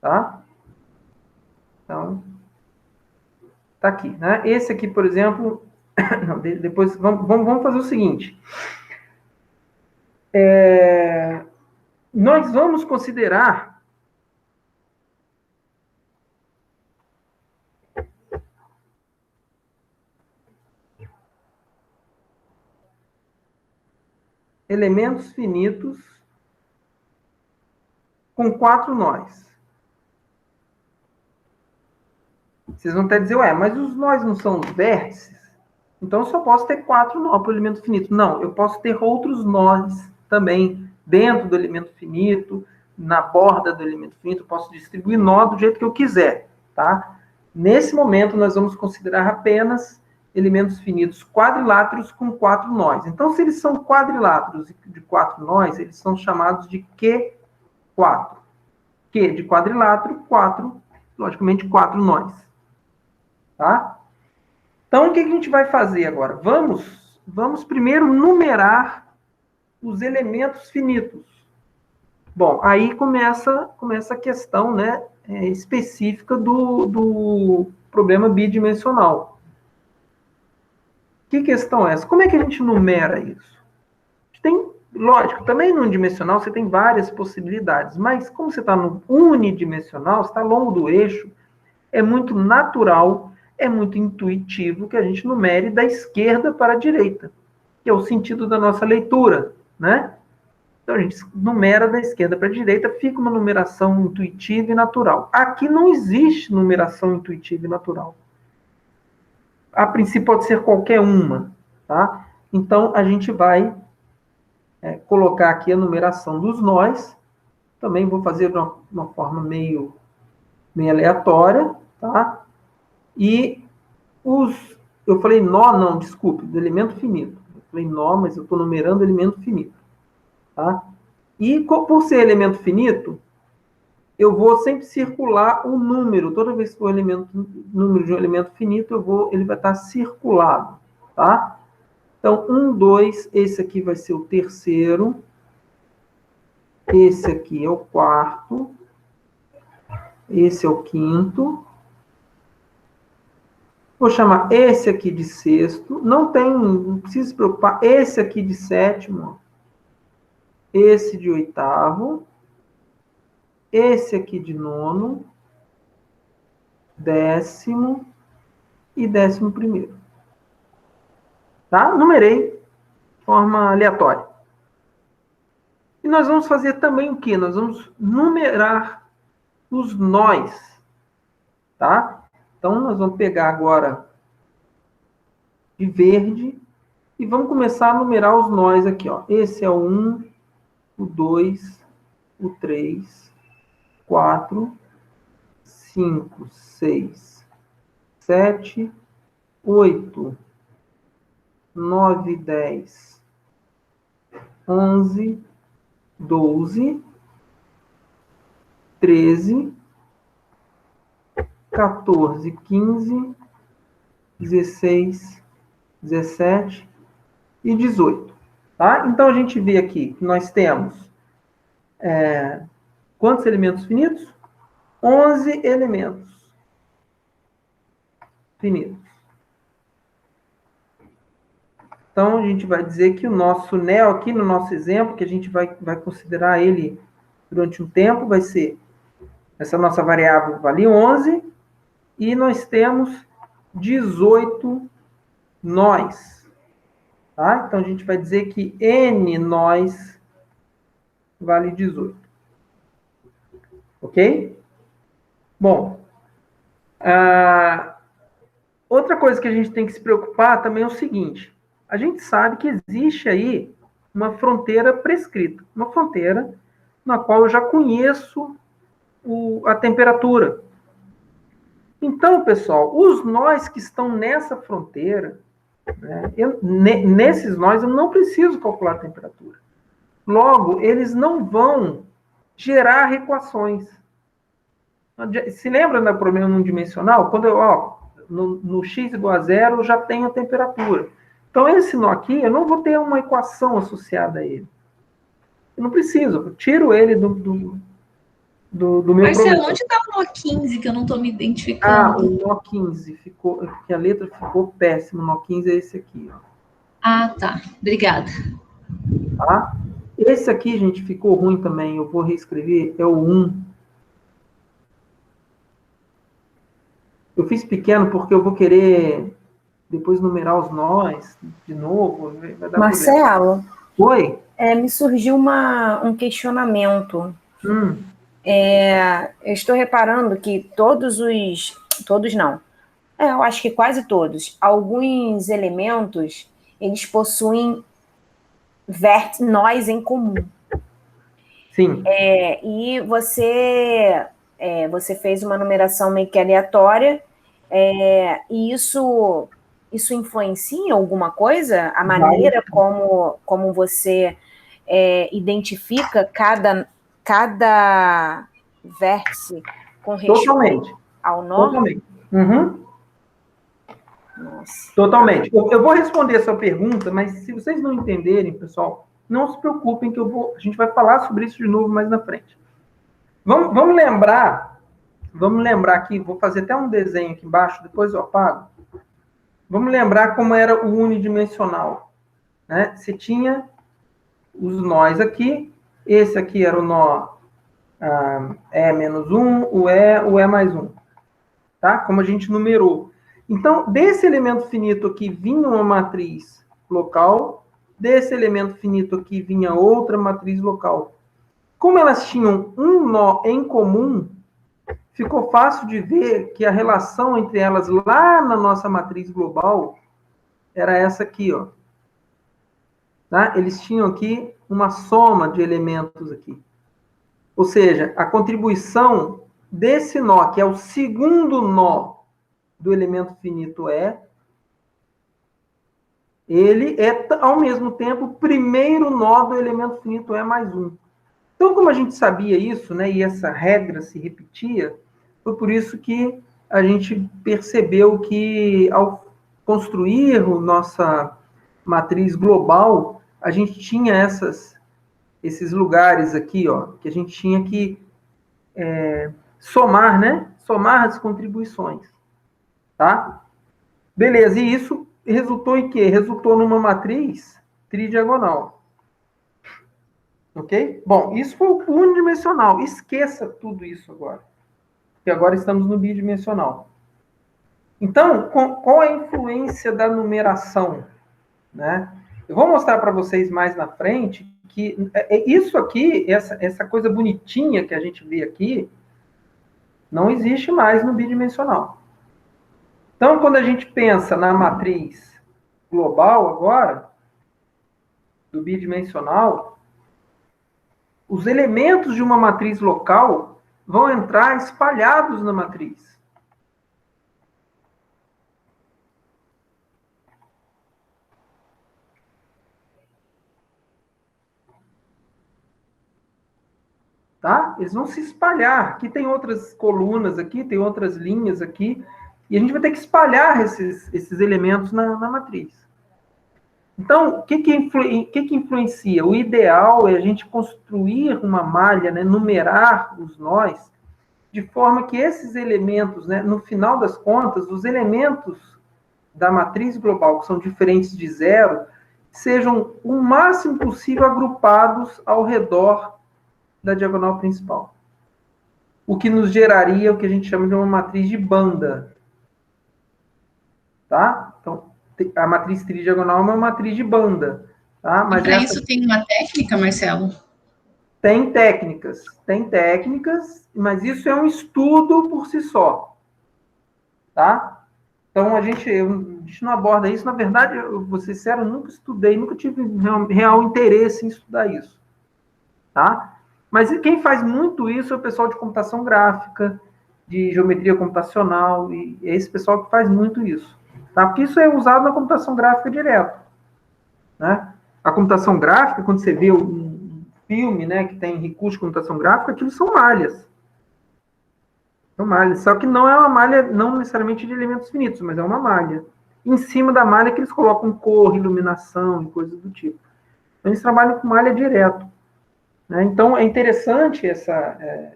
Tá? Então, tá aqui. Né? Esse aqui, por exemplo, não, depois vamos fazer o seguinte. Nós vamos considerar elementos finitos com 4 nós. Vocês vão até dizer, mas os nós não são os vértices? Então, eu só posso ter 4 nós para o elemento finito. Não, eu posso ter outros nós também dentro do elemento finito, na borda do elemento finito, eu posso distribuir nó do jeito que eu quiser, tá? Nesse momento, nós vamos considerar apenas elementos finitos quadriláteros com 4 nós. Então, se eles são quadriláteros de 4 nós, eles são chamados de Q4. Q de quadrilátero, 4, logicamente, 4 nós. Tá? Então, o que a gente vai fazer agora? Vamos primeiro numerar os elementos finitos. Bom, aí começa a questão, né, específica do problema bidimensional. Que questão é essa? Como é que a gente numera isso? Lógico, também no unidimensional você tem várias possibilidades, mas como você está no unidimensional, você está ao longo do eixo, é muito natural, é muito intuitivo que a gente numere da esquerda para a direita, que é o sentido da nossa leitura, né? Então, a gente numera da esquerda para a direita, fica uma numeração intuitiva e natural. Aqui não existe numeração intuitiva e natural. A princípio pode ser qualquer uma, tá? Então, a gente vai colocar aqui a numeração dos nós. Também vou fazer de uma forma meio aleatória, tá? E eu falei nó, não, desculpe, do elemento finito. Eu falei nó, mas eu estou numerando elemento finito. Tá? E por ser elemento finito, eu vou sempre circular o número. Toda vez que for número de um elemento finito, ele vai estar circulado. Tá? Então, 1, 2, esse aqui vai ser o terceiro. Esse aqui é o quarto. Esse é o quinto. Vou chamar esse aqui de sexto. Não precisa se preocupar. Esse aqui de sétimo. Esse de oitavo. Esse aqui de nono. Décimo. E 11º. Tá? Numerei de forma aleatória. E nós vamos fazer também o quê? Nós vamos numerar os nós. Tá? Então, nós vamos pegar agora de verde e vamos começar a numerar os nós aqui. Ó. Esse é o 1, o 2, o 3, 4, 5, 6, 7, 8, 9, 10, 11, 12, 13, 14, 15, 16, 17 e 18. Tá? Então, a gente vê aqui que nós temos quantos elementos finitos? 11 elementos finitos. Então, a gente vai dizer que o nosso neo, aqui no nosso exemplo, que a gente vai considerar ele durante um tempo, vai ser Essa nossa variável vale 11, e nós temos 18 nós. Tá? Então, a gente vai dizer que n nós vale 18. Ok? Bom, outra coisa que a gente tem que se preocupar também é o seguinte. A gente sabe que existe aí uma fronteira prescrita. Uma fronteira na qual eu já conheço a temperatura. Então, pessoal, os nós que estão nessa fronteira, né, nesses nós eu não preciso calcular a temperatura. Logo, eles não vão gerar equações. Se lembra do problema não dimensional? Quando no x igual a 0, eu já tenho a temperatura. Então, esse nó aqui, eu não vou ter uma equação associada a ele. Eu não preciso, eu tiro ele do meu Marcelo, problema. onde está o nó 15 que eu não estou me identificando? O nó 15 ficou, que a letra ficou péssima. O nó 15 é esse aqui, ó. Ah, tá. Obrigada. Tá? Esse aqui, gente, ficou ruim também. Eu vou reescrever, é o 1. Eu fiz pequeno porque eu vou querer depois numerar os nós de novo. Vai dar Marcelo, oi? Me surgiu um questionamento. Eu estou reparando que todos não. Eu acho que quase todos. Alguns elementos, eles possuem nós em comum. Sim. E você fez uma numeração meio que aleatória, e isso influencia em alguma coisa? A maneira como você identifica cada vértice com respeito ao nó? Totalmente. Uhum. Nossa. Totalmente. Eu vou responder a sua pergunta, mas se vocês não entenderem, pessoal, não se preocupem que a gente vai falar sobre isso de novo mais na frente. Vamos lembrar aqui, vou fazer até um desenho aqui embaixo, depois eu apago. Vamos lembrar como era o unidimensional. Né? Você tinha os nós aqui, esse aqui era o nó E-1, o E mais 1. Tá? Como a gente numerou. Então, desse elemento finito aqui vinha uma matriz local, desse elemento finito aqui vinha outra matriz local. Como elas tinham um nó em comum, ficou fácil de ver que a relação entre elas lá na nossa matriz global era essa aqui, ó. Tá? Eles tinham aqui uma soma de elementos aqui. Ou seja, a contribuição desse nó, que é o segundo nó do elemento finito ele é, ao mesmo tempo, o primeiro nó do elemento finito mais 1. Então, como a gente sabia isso, né, e essa regra se repetia, foi por isso que a gente percebeu que, ao construir nossa matriz global, a gente tinha esses lugares aqui, ó, que a gente tinha que somar, né? Somar as contribuições. Tá? Beleza, e isso resultou em quê? Resultou numa matriz tridiagonal. Ok? Bom, isso foi o unidimensional. Esqueça tudo isso agora. Porque agora estamos no bidimensional. Então, qual é a influência da numeração? Né? Eu vou mostrar para vocês mais na frente que isso aqui, essa coisa bonitinha que a gente vê aqui, não existe mais no bidimensional. Então, quando a gente pensa na matriz global agora, do bidimensional, os elementos de uma matriz local vão entrar espalhados na matriz. Tá? Eles vão se espalhar. Aqui tem outras colunas aqui, tem outras linhas aqui, e a gente vai ter que espalhar esses elementos na matriz. Então, o que influencia? O ideal é a gente construir uma malha, né, numerar os nós, de forma que esses elementos, né, no final das contas, os elementos da matriz global, que são diferentes de zero, sejam o máximo possível agrupados ao redor da diagonal principal. o que nos geraria o que a gente chama de uma matriz de banda. Tá? Então, a matriz tridiagonal é uma matriz de banda. Tá? Mas para isso tem uma técnica, Marcelo? Tem técnicas, mas isso é um estudo por si só. Tá? Então, a gente não aborda isso. Na verdade, eu vou ser sincero, eu nunca estudei, nunca tive real interesse em estudar isso. Tá? Mas quem faz muito isso é o pessoal de computação gráfica, de geometria computacional, e é esse pessoal que faz muito isso. Tá? Porque isso é usado na computação gráfica direto. Né? A computação gráfica, quando você vê um filme, né, que tem recurso de computação gráfica, aquilo são malhas. São malhas. Só que não é uma malha, não necessariamente de elementos finitos, mas é uma malha. Em cima da malha que eles colocam cor, iluminação e coisas do tipo. Então, eles trabalham com malha direto. Né? Então, é interessante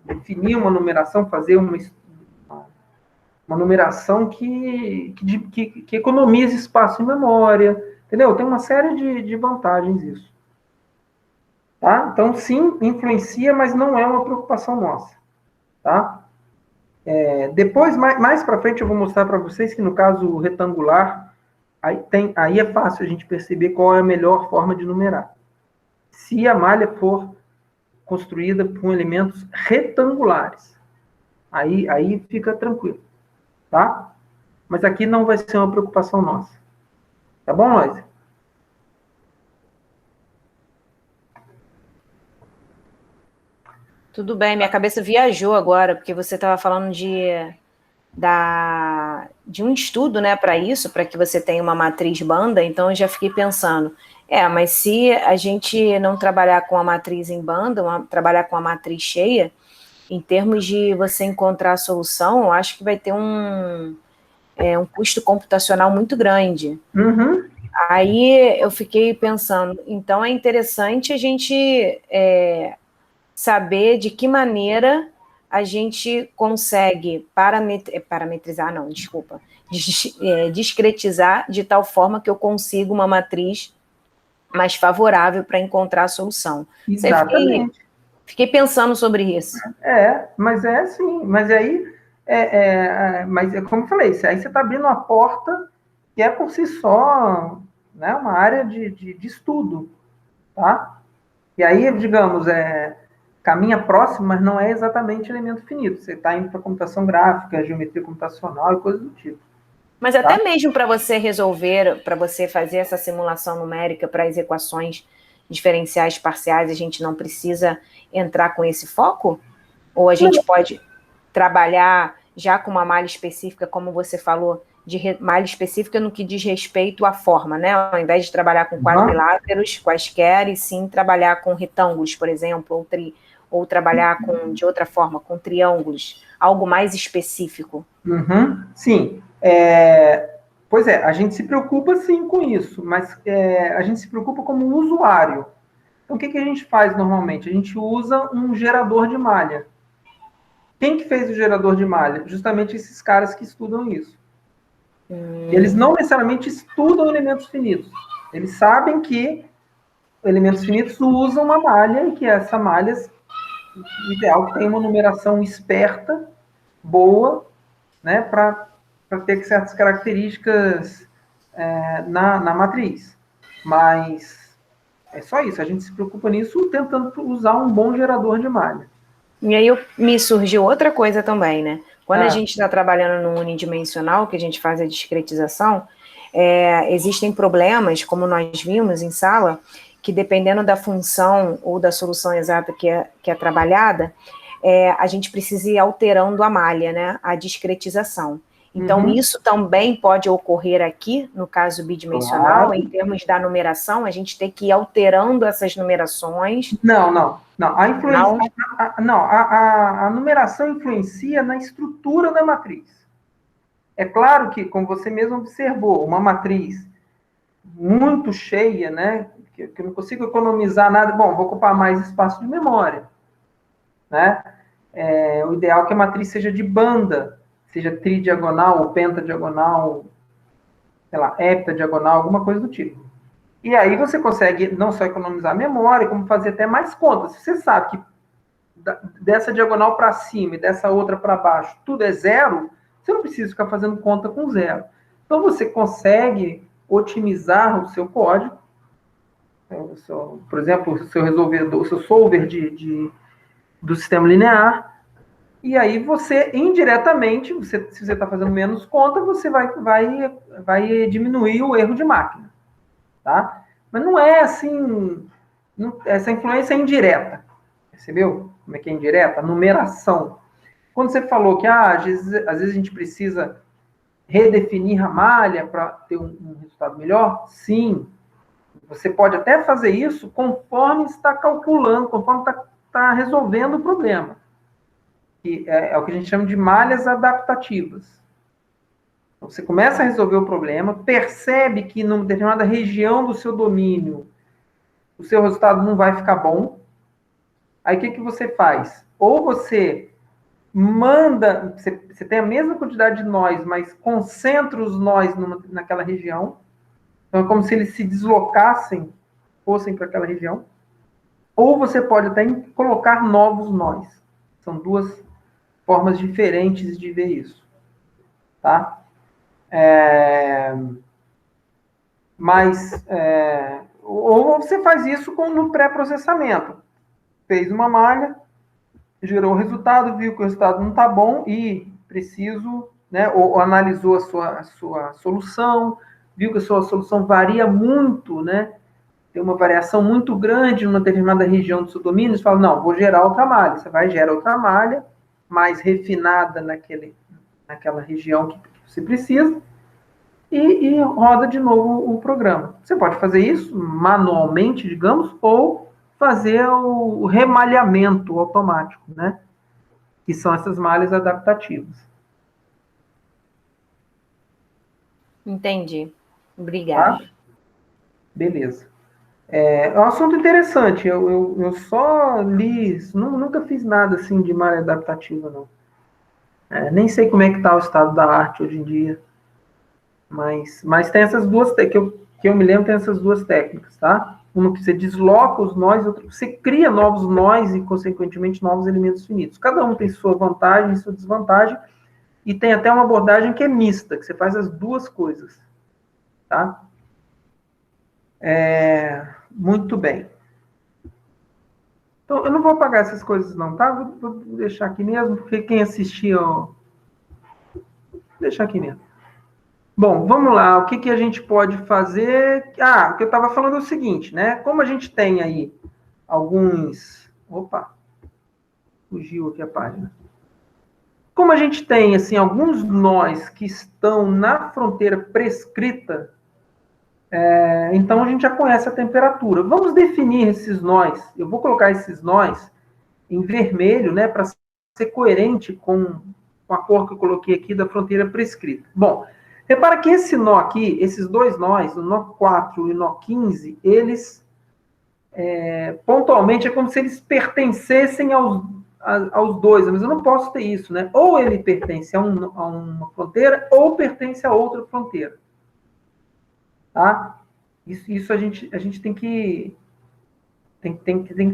definir uma numeração, fazer uma numeração que economize espaço em memória. Entendeu? Tem uma série de vantagens isso. Tá? Então, sim, influencia, mas não é uma preocupação nossa. Tá? Depois, mais para frente, eu vou mostrar para vocês que no caso retangular, aí é fácil a gente perceber qual é a melhor forma de numerar. Se a malha for construída com elementos retangulares, aí fica tranquilo. Tá? Mas aqui não vai ser uma preocupação nossa. Tá bom, Loise? Tudo bem, minha cabeça viajou agora, porque você estava falando de um estudo, né, para isso, para que você tenha uma matriz banda, então eu já fiquei pensando, mas se a gente não trabalhar com a matriz em banda, trabalhar com a matriz cheia, em termos de você encontrar a solução, eu acho que vai ter um custo computacional muito grande. Uhum. Aí eu fiquei pensando, então é interessante a gente saber de que maneira a gente consegue discretizar de tal forma que eu consiga uma matriz mais favorável para encontrar a solução. Exatamente. Fiquei pensando sobre isso. Mas é assim, mas aí, mas é como eu falei, aí você está abrindo uma porta que é por si só, né, uma área de estudo, tá? E aí, digamos, caminha próximo, mas não é exatamente elemento finito. Você está indo para computação gráfica, geometria computacional e coisas do tipo. Mas até mesmo para você resolver, para você fazer essa simulação numérica para as equações diferenciais parciais, a gente não precisa entrar com esse foco? Ou a gente pode trabalhar já com uma malha específica, como você falou, de malha específica no que diz respeito à forma, né? Ao invés de trabalhar com quadriláteros quaisquer, e sim trabalhar com retângulos, por exemplo, ou trabalhar de outra forma, com triângulos, algo mais específico. Uhum, sim. Pois a gente se preocupa sim com isso, mas a gente se preocupa como um usuário. Então, o que a gente faz normalmente? A gente usa um gerador de malha. Quem que fez o gerador de malha? Justamente esses caras que estudam isso. Eles não necessariamente estudam elementos finitos. Eles sabem que elementos finitos usam uma malha e que essa malha, o ideal que tem uma numeração esperta, boa, né, para ter certas características na matriz. Mas é só isso, a gente se preocupa nisso tentando usar um bom gerador de malha. E aí me surgiu outra coisa também, né? Quando a gente está trabalhando no unidimensional, que a gente faz a discretização, existem problemas, como nós vimos em sala, que dependendo da função ou da solução exata que é trabalhada, a gente precisa ir alterando a malha, né? A discretização. Então, isso também pode ocorrer aqui, no caso bidimensional, em termos da numeração, a gente tem que ir alterando essas numerações. Não. A numeração influencia na estrutura da matriz. É claro que, como você mesmo observou, uma matriz muito cheia, né, que eu não consigo economizar nada, bom, vou ocupar mais espaço de memória. Né? O ideal é que a matriz seja de banda, seja tridiagonal ou pentadiagonal, sei lá, heptadiagonal, alguma coisa do tipo. E aí você consegue não só economizar memória, como fazer até mais contas. Você sabe que dessa diagonal para cima e dessa outra para baixo, tudo é zero, você não precisa ficar fazendo conta com zero. Então, você consegue otimizar o seu código. Por exemplo, o seu resolvedor, o seu solver do sistema linear. E aí você, indiretamente, se você está fazendo menos conta, você vai diminuir o erro de máquina. Tá? Mas não é assim... essa influência é indireta. Percebeu como é que é indireta? A numeração. Quando você falou que às vezes a gente precisa redefinir a malha para ter um resultado melhor, sim. Você pode até fazer isso conforme está calculando, conforme está resolvendo o problema. Que é o que a gente chama de malhas adaptativas. Então, você começa a resolver o problema, percebe que numa determinada região do seu domínio o seu resultado não vai ficar bom. Aí o que você faz? Ou você manda, você tem a mesma quantidade de nós, mas concentra os nós naquela região. Então é como se eles se deslocassem, fossem para aquela região. Ou você pode até colocar novos nós. São duas formas diferentes de ver isso. Tá? Ou você faz isso no pré-processamento. Fez uma malha, gerou o resultado, viu que o resultado não está bom e preciso, né, ou analisou a sua solução, viu que a sua solução varia muito, né, tem uma variação muito grande numa determinada região do seu domínio, você fala, não, vou gerar outra malha. Você vai gerar outra malha, mais refinada naquela região que você precisa, e roda de novo o programa. Você pode fazer isso manualmente, digamos, ou fazer o remalhamento automático, né? Que são essas malhas adaptativas. Entendi. Obrigada. Tá? Beleza. É um assunto interessante. Eu só li, nunca fiz nada assim de malha adaptativa, não. Nem sei como é que está o estado da arte hoje em dia. Mas tem essas duas, que eu me lembro, tem essas duas técnicas, tá? Uma que você desloca os nós, outra que você cria novos nós e, consequentemente, novos elementos finitos. Cada um tem sua vantagem e sua desvantagem, e tem até uma abordagem que é mista, que você faz as duas coisas, tá? Muito bem. Então, eu não vou apagar essas coisas não, tá? Vou deixar aqui mesmo, porque quem assistiu... Vou deixar aqui mesmo. Bom, vamos lá. O que a gente pode fazer? O que eu estava falando é o seguinte, né? Como a gente tem aí alguns... Opa! Fugiu aqui a página. Como a gente tem, assim, alguns nós que estão na fronteira prescrita, então a gente já conhece a temperatura. Vamos definir esses nós. Eu vou colocar esses nós em vermelho, né? Para ser coerente com a cor que eu coloquei aqui da fronteira prescrita. Bom... Repara que esse nó aqui, esses dois nós, o nó 4 e o nó 15, eles, pontualmente, é como se eles pertencessem aos dois, mas eu não posso ter isso, né? Ou ele pertence a uma fronteira, ou pertence a outra fronteira. Tá? Isso a gente tem que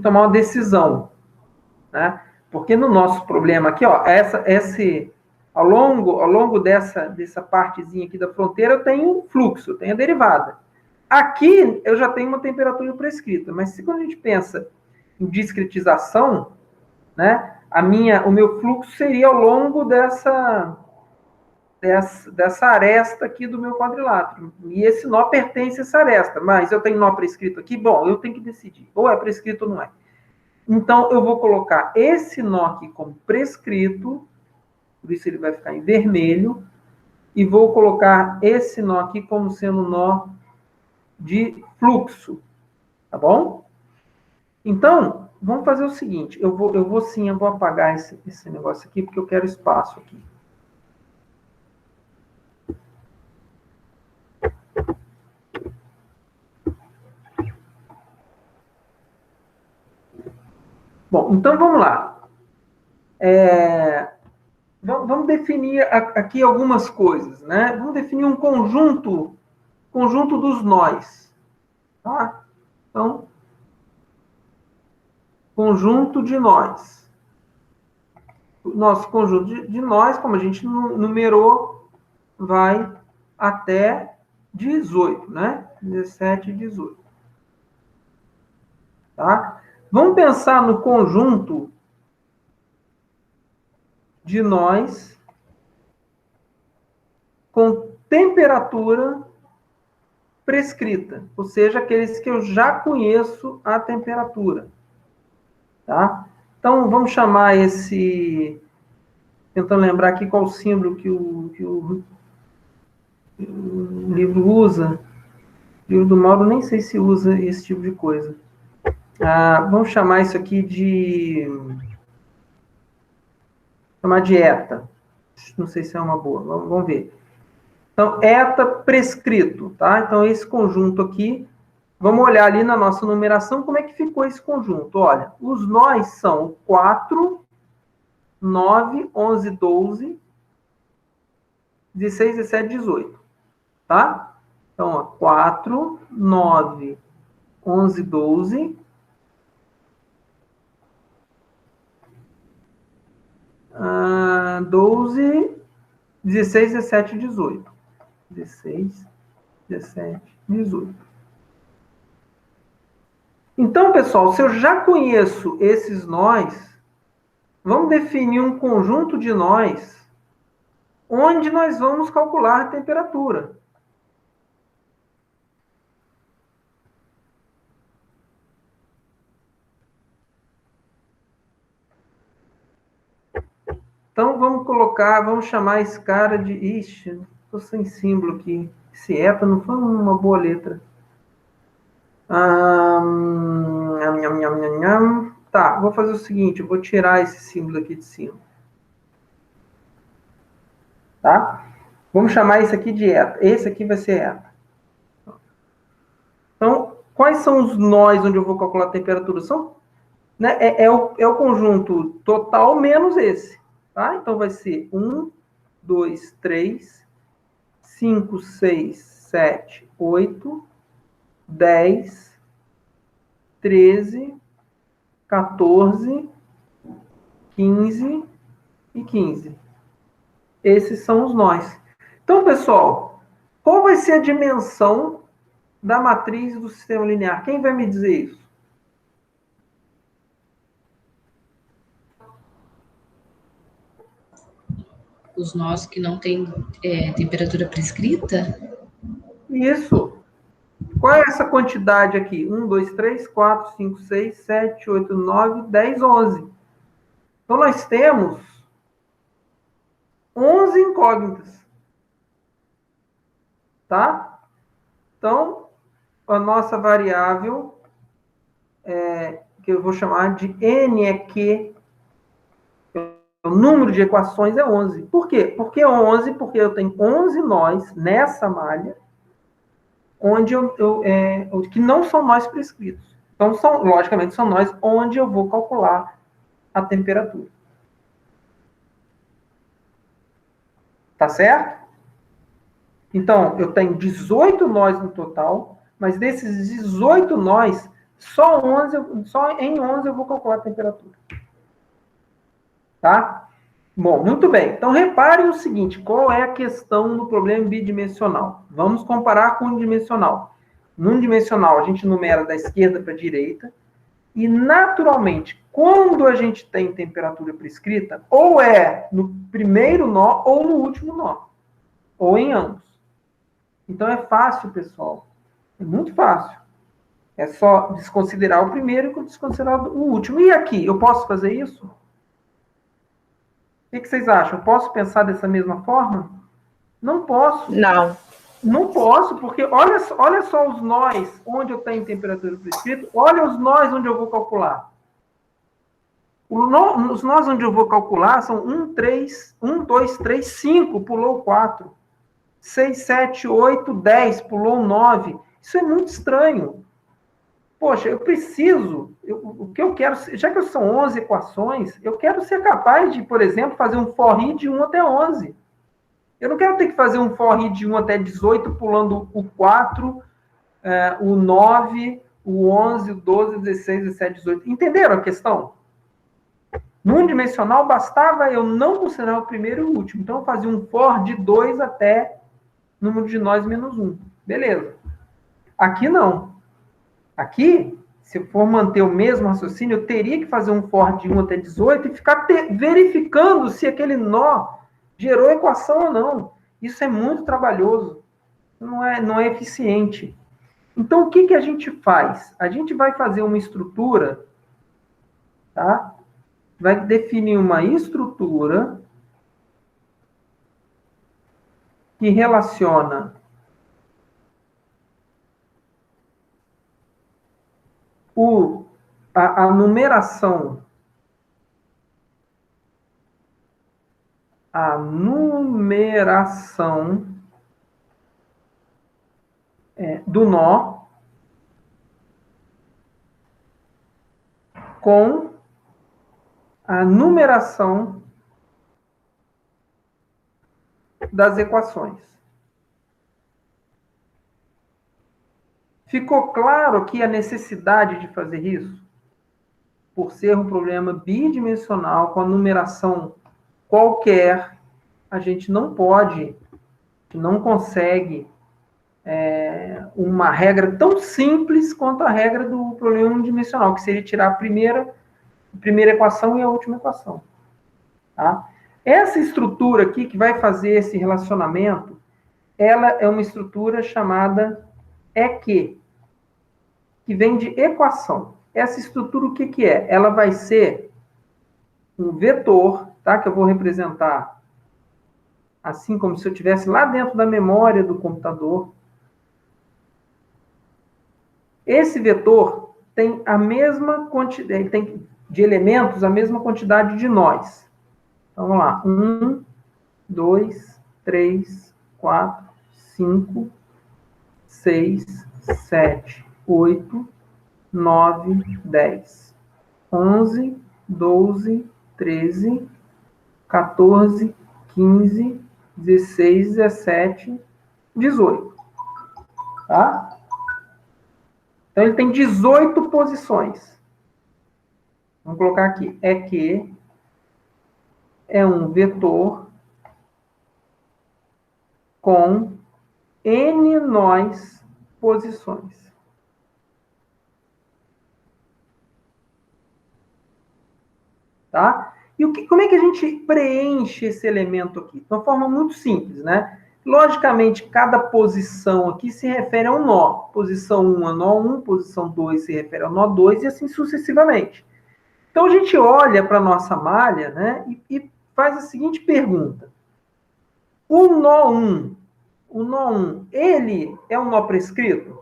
tomar uma decisão. Né? Porque no nosso problema aqui, ó, ao longo dessa partezinha aqui da fronteira, eu tenho fluxo, eu tenho a derivada. Aqui, eu já tenho uma temperatura prescrita, mas quando a gente pensa em discretização, né, o meu fluxo seria ao longo dessa aresta aqui do meu quadrilátero. E esse nó pertence a essa aresta, mas eu tenho nó prescrito aqui, bom, eu tenho que decidir, ou é prescrito ou não é. Então, eu vou colocar esse nó aqui como prescrito, por isso ele vai ficar em vermelho, e vou colocar esse nó aqui como sendo nó de fluxo, tá bom? Então, vamos fazer o seguinte, eu vou apagar esse negócio aqui, porque eu quero espaço aqui. Bom, então vamos lá. Vamos definir aqui algumas coisas, né? Vamos definir um conjunto dos nós. Tá? Então, conjunto de nós. o nosso conjunto de nós, como a gente numerou, vai até 18, né? 17 e 18. Tá? Vamos pensar no conjunto de nós com temperatura prescrita, ou seja, aqueles que eu já conheço a temperatura. Tá? Então, vamos chamar esse... Tentando lembrar aqui qual o símbolo que o livro usa. O livro do Mauro nem sei se usa esse tipo de coisa. Vamos chamar isso aqui de... chamar de eta. Não sei se é uma boa. Vamos ver. Então, eta prescrito, tá? Então, esse conjunto aqui, vamos olhar ali na nossa numeração como é que ficou esse conjunto. Olha, os nós são 4, 9, 11, 12, 16, 17, 18, tá? Então, ó, 4, 9, 11, 12, 12, 16, 17, 18. 16, 17, 18. Então, pessoal, se eu já conheço esses nós, vamos definir um conjunto de nós onde nós vamos calcular a temperatura. Então, vamos chamar esse cara de... Ixi, estou sem símbolo aqui. Esse eta não foi uma boa letra. Tá, vou fazer o seguinte, eu vou tirar esse símbolo aqui de cima. Tá? Vamos chamar isso aqui de eta. Esse aqui vai ser eta. Então, quais são os nós onde eu vou calcular a temperatura? Né, é o conjunto total menos esse. Tá? Então, vai ser 1, 2, 3, 5, 6, 7, 8, 10, 13, 14, 15 e 15. Esses são os nós. Então, pessoal, qual vai ser a dimensão da matriz do sistema linear? Quem vai me dizer isso? Os nós que não têm temperatura prescrita? Isso. Qual é essa quantidade aqui? 1, 2, 3, 4, 5, 6, 7, 8, 9, 10, 11. Então, nós temos 11 incógnitas. Tá? Então, a nossa variável, que eu vou chamar de NEQ, o número de equações é 11. Por quê? Por que 11? Porque eu tenho 11 nós nessa malha, onde que não são nós prescritos. Então, logicamente, são nós onde eu vou calcular a temperatura. Tá certo? Então, eu tenho 18 nós no total, mas desses 18 nós, só em 11 eu vou calcular a temperatura. Tá? Bom, muito bem. Então, reparem o seguinte, qual é a questão no problema bidimensional? Vamos comparar com o unidimensional. No unidimensional, a gente numera da esquerda para a direita, e, naturalmente, quando a gente tem temperatura prescrita, ou é no primeiro nó, ou no último nó, ou em ambos. Então, é fácil, pessoal. É muito fácil. É só desconsiderar o primeiro e desconsiderar o último. E aqui, eu posso fazer isso? O que vocês acham? Eu posso pensar dessa mesma forma? Não posso. Não. Não posso, porque olha só os nós onde eu tenho temperatura prescrita, olha os nós onde eu vou calcular. Os nós onde eu vou calcular são 1, 2, 3, 5, pulou 4. 6, 7, 8, 10, pulou 9. Isso é muito estranho. Poxa, eu preciso, o que eu quero, já que são 11 equações, eu quero ser capaz de, por exemplo, fazer um for i de 1 até 11. Eu não quero ter que fazer um for i de 1 até 18, pulando o 4, o 9, o 11, o 12, o 16, o 17, 18. Entenderam a questão? No unidimensional, bastava eu não considerar o primeiro e o último. Então, eu fazia um for de 2 até número de nós menos 1. Beleza. Aqui, não. Aqui, se eu for manter o mesmo raciocínio, eu teria que fazer um for de 1 até 18 e ficar verificando se aquele nó gerou equação ou não. Isso é muito trabalhoso. Não é eficiente. Então, o que a gente faz? A gente vai fazer uma estrutura, tá? Vai definir uma estrutura que relaciona a numeração do nó com a numeração das equações. Ficou claro aqui a necessidade de fazer isso? Por ser um problema bidimensional, com a numeração qualquer, a gente não pode, não consegue uma regra tão simples quanto a regra do problema unidimensional, que seria tirar a primeira equação e a última equação. Tá? Essa estrutura aqui, que vai fazer esse relacionamento, ela é uma estrutura chamada EQ, que vem de equação. Essa estrutura, o que é? Ela vai ser um vetor, tá? Que eu vou representar assim como se eu estivesse lá dentro da memória do computador. Esse vetor tem a mesma quantidade, ele tem de elementos a mesma quantidade de nós. Então, vamos lá. 1, 2, 3, 4, 5, 6, 7, 8, 9, 10, 11, 12, 13, 14, 15, 16, 17, 18. Tá? Então, ele tem 18 posições. Vamos colocar aqui. EQ é um vetor com N nós posições. Tá? E como é que a gente preenche esse elemento aqui? De uma forma muito simples, né? Logicamente, cada posição aqui se refere a um nó. Posição 1 é nó 1, posição 2 se refere ao nó 2 e assim sucessivamente. Então, a gente olha para a nossa malha, né, e faz a seguinte pergunta. O nó 1, ele é um nó prescrito?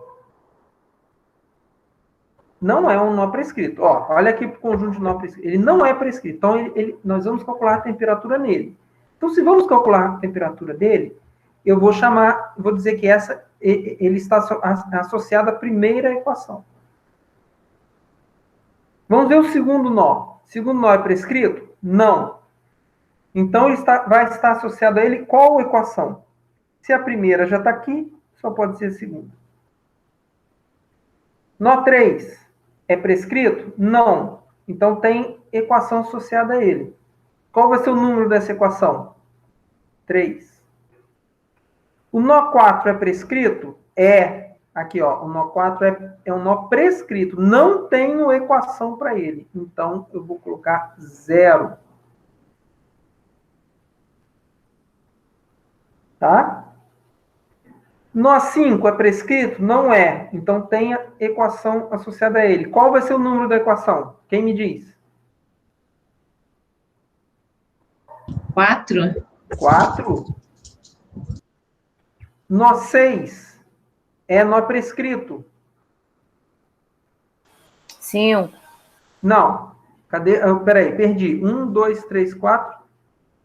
Não é um nó prescrito. Ó, olha aqui para o conjunto de nó prescrito. Ele não é prescrito. Então, nós vamos calcular a temperatura nele. Então, se vamos calcular a temperatura dele, eu vou dizer que ele está associado à primeira equação. Vamos ver o segundo nó. O segundo nó é prescrito? Não. Então, ele vai estar associado a ele qual equação? Se a primeira já está aqui, só pode ser a segunda. Nó 3 é prescrito? Não. Então, tem equação associada a ele. Qual vai ser o número dessa equação? 3. O nó 4 é prescrito? É. Aqui, ó, o nó 4 é um nó prescrito. Não tenho equação para ele. Então, eu vou colocar 0. Tá? Nó 5 é prescrito? Não é. Então, tem a equação associada a ele. Qual vai ser o número da equação? Quem me diz? 4. 4. Nó 6 é nó prescrito? 5. Não. Cadê? Peraí, perdi. 1, 2, 3, 4.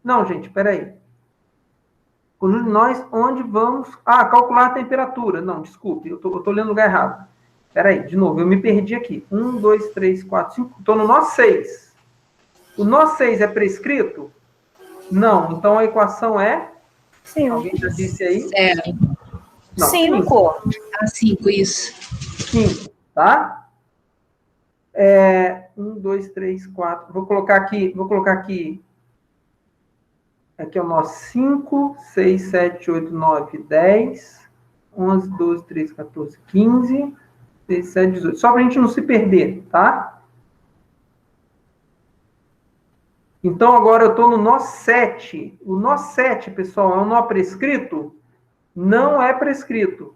Não, gente, peraí. Conjunto de nós, onde vamos... calcular a temperatura. Não, desculpe, eu tô lendo o lugar errado. Peraí, de novo, eu me perdi aqui. 1, 2, 3, 4, 5... Estou no nó 6. O nó 6 é prescrito? Não. Então, a equação é... 5. Alguém já disse aí? 0. Não, 5. 5, isso. 5, tá? 1, 2, 3, 4. Vou colocar aqui. Aqui é o nosso 5, 6, 7, 8, 9, 10, 11, 12, 13, 14, 15, 16, 17, 18. Só para a gente não se perder, tá? Então, agora eu estou no nó 7. O nó 7, pessoal, é um nó prescrito? Não é prescrito.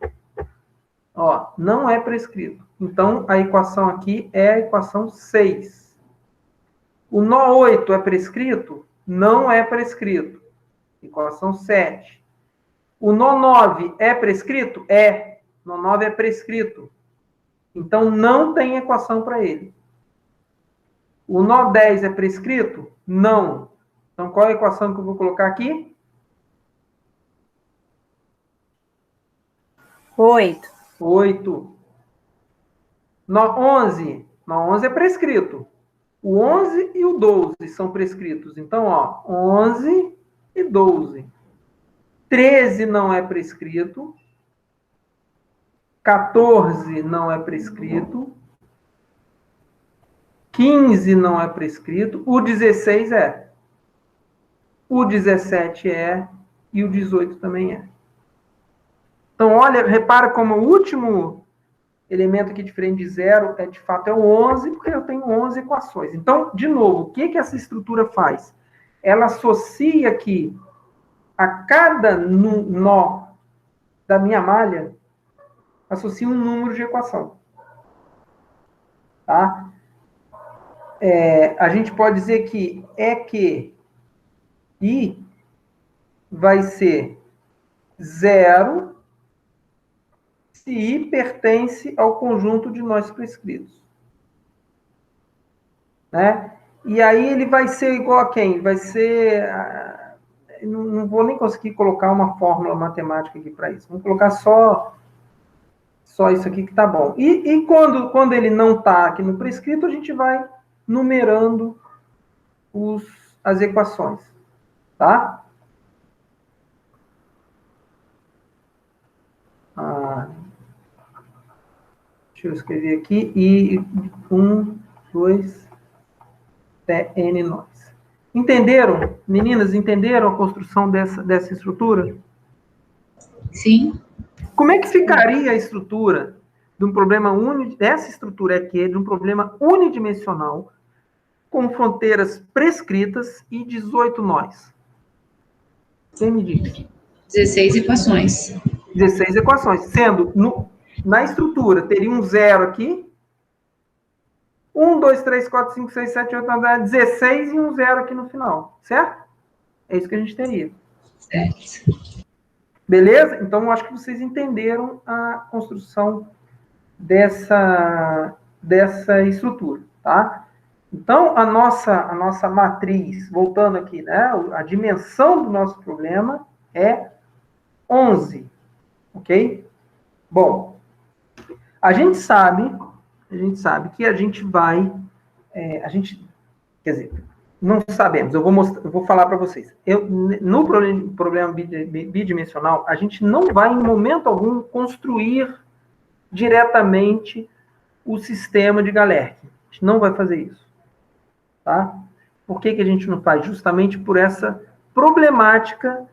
Ó, não é prescrito. Então, a equação aqui é a equação 6. O nó 8 é prescrito? Não é prescrito. Equação 7. O nó 9 é prescrito? É. Nó 9 é prescrito. Então, não tem equação para ele. O nó 10 é prescrito? Não. Então, qual é a equação que eu vou colocar aqui? 8. 8. Nó 11. Nó 11 é prescrito. O 11 e o 12 são prescritos. Então, ó, 11 e 12. 13 não é prescrito. 14 não é prescrito. 15 não é prescrito. O 16 é. O 17 é. E o 18 também é. Então, olha, repara como o último elemento aqui diferente de 0 é, de fato, é o 11, porque eu tenho 11 equações. Então, de novo, o que essa estrutura faz? Ela associa aqui a cada nó da minha malha, associa um número de equação. Tá? A gente pode dizer que I vai ser 0 se I pertence ao conjunto de nós prescritos. Né? E aí ele vai ser igual a quem? Vai ser... Não vou nem conseguir colocar uma fórmula matemática aqui para isso. Vamos colocar só isso aqui que tá bom. E quando ele não está aqui no prescrito, a gente vai numerando as equações. Tá? Deixa eu escrever aqui. E 1, 2, até N nós. Entenderam? Meninas, entenderam a construção dessa estrutura? Sim. Como é que ficaria a estrutura de um problema dessa estrutura aqui, de um problema unidimensional, com fronteiras prescritas e 18 nós? Quem me diz? 16 equações. 16 equações. Sendo, na estrutura, teria um 0 aqui. 1, 2, 3, 4, 5, 6, 7, 8, 9, 10, 16 e um 0 aqui no final. Certo? É isso que a gente teria. Certo. Beleza? Então, eu acho que vocês entenderam a construção dessa estrutura, tá? Então, a nossa matriz, voltando aqui, né? A dimensão do nosso problema é 11, ok? Bom, a gente sabe que a gente vai... quer dizer, não sabemos, eu vou falar para vocês. No problema bidimensional, a gente não vai, em momento algum, construir diretamente o sistema de Galerkin. A gente não vai fazer isso. Tá? Por que a gente não faz? Justamente por essa problemática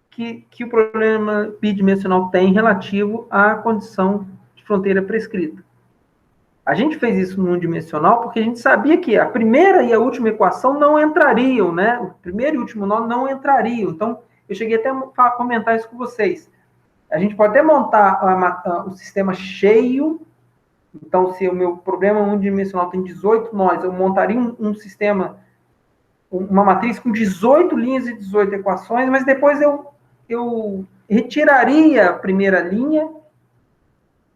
que o problema bidimensional tem relativo à condição de fronteira prescrita. A gente fez isso no unidimensional porque a gente sabia que a primeira e a última equação não entrariam, né? O primeiro e o último nó não entrariam. Então, eu cheguei até a comentar isso com vocês. A gente pode até montar o sistema cheio. Então, se o meu problema unidimensional tem 18 nós, eu montaria um sistema, uma matriz com 18 linhas e 18 equações, mas depois eu retiraria a primeira linha,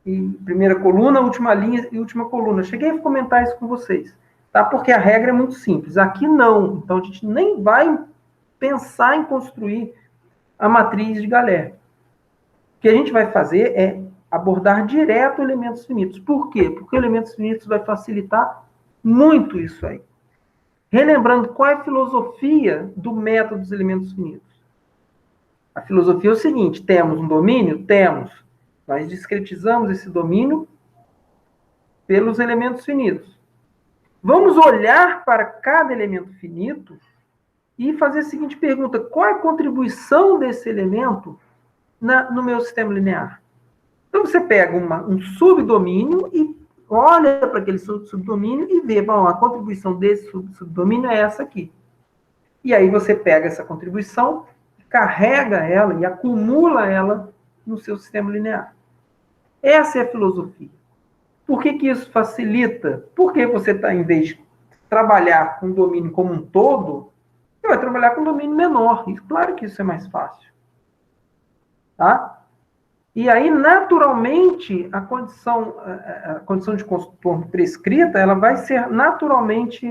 e primeira coluna, última linha e última coluna. Cheguei a comentar isso com vocês, tá? Porque a regra é muito simples. Aqui não. Então, a gente nem vai pensar em construir a matriz de Galerkin. O que a gente vai fazer é abordar direto elementos finitos. Por quê? Porque elementos finitos vai facilitar muito isso aí. Relembrando, qual é a filosofia do método dos elementos finitos? A filosofia é o seguinte: temos um domínio? Temos. Nós discretizamos esse domínio pelos elementos finitos. Vamos olhar para cada elemento finito e fazer a seguinte pergunta: qual é a contribuição desse elemento no meu sistema linear? Então, você pega um subdomínio e olha para aquele subdomínio e vê, bom, a contribuição desse subdomínio é essa aqui. E aí você pega essa contribuição, carrega ela e acumula ela no seu sistema linear. Essa é a filosofia. Por que isso facilita? Porque você está, em vez de trabalhar com o domínio como um todo, você vai trabalhar com um domínio menor. E claro que isso é mais fácil. Tá? E aí, naturalmente, a condição de contorno prescrita, ela vai ser naturalmente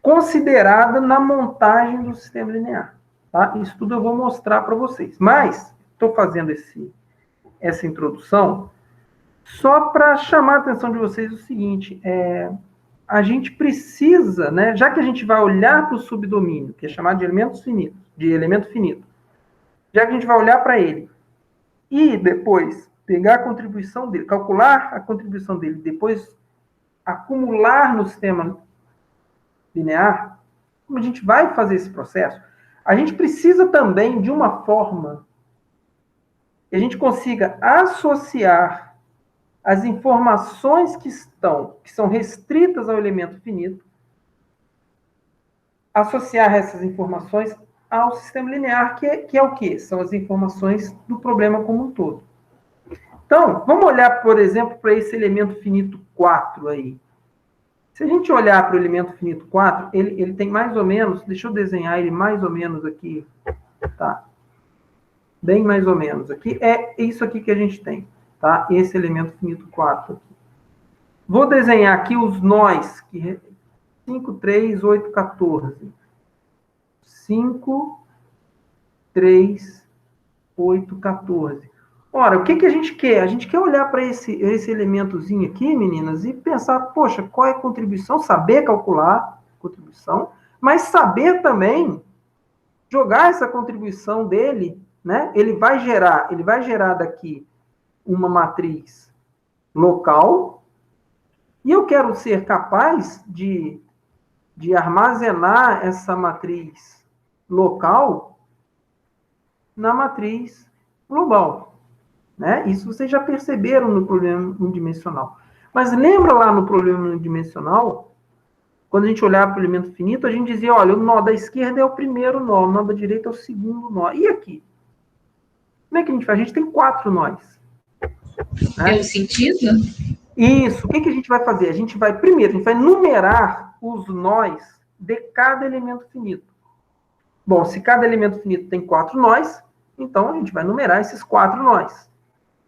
considerada na montagem do sistema linear. Tá? Isso tudo eu vou mostrar para vocês. Mas, estou fazendo essa introdução só para chamar a atenção de vocês o seguinte: a gente precisa, né, já que a gente vai olhar para o subdomínio, que é chamado de elemento finito, já que a gente vai olhar para ele e depois pegar a contribuição dele, calcular a contribuição dele, depois acumular no sistema linear, como a gente vai fazer esse processo, a gente precisa também de uma forma que a gente consiga associar as informações que são restritas ao elemento finito, associar essas informações ao sistema linear, que é o quê? São as informações do problema como um todo. Então, vamos olhar, por exemplo, para esse elemento finito 4 aí. Se a gente olhar para o elemento finito 4, ele tem mais ou menos, deixa eu desenhar ele mais ou menos aqui, tá? Bem mais ou menos aqui. É isso aqui que a gente tem, tá? Esse elemento finito 4 aqui. Vou desenhar aqui os nós, que é 5, 3, 8, 14. 5, 3, 8, 14. Ora, o que a gente quer? A gente quer olhar para esse elementozinho aqui, meninas, e pensar, poxa, qual é a contribuição? Saber calcular a contribuição, mas saber também jogar essa contribuição dele, né? Ele vai gerar daqui uma matriz local, e eu quero ser capaz de armazenar essa matriz local na matriz global. Né? Isso vocês já perceberam no problema unidimensional. Mas lembra lá no problema unidimensional, quando a gente olhava para o elemento finito, a gente dizia, olha, o nó da esquerda é o primeiro nó, o nó da direita é o segundo nó. E aqui? Como é que a gente faz? A gente tem 4 nós. Né? Pelo sentido? Isso. O que a gente vai fazer? Primeiro, a gente vai numerar os nós de cada elemento finito. Bom, se cada elemento finito tem 4 nós, então a gente vai numerar esses 4 nós.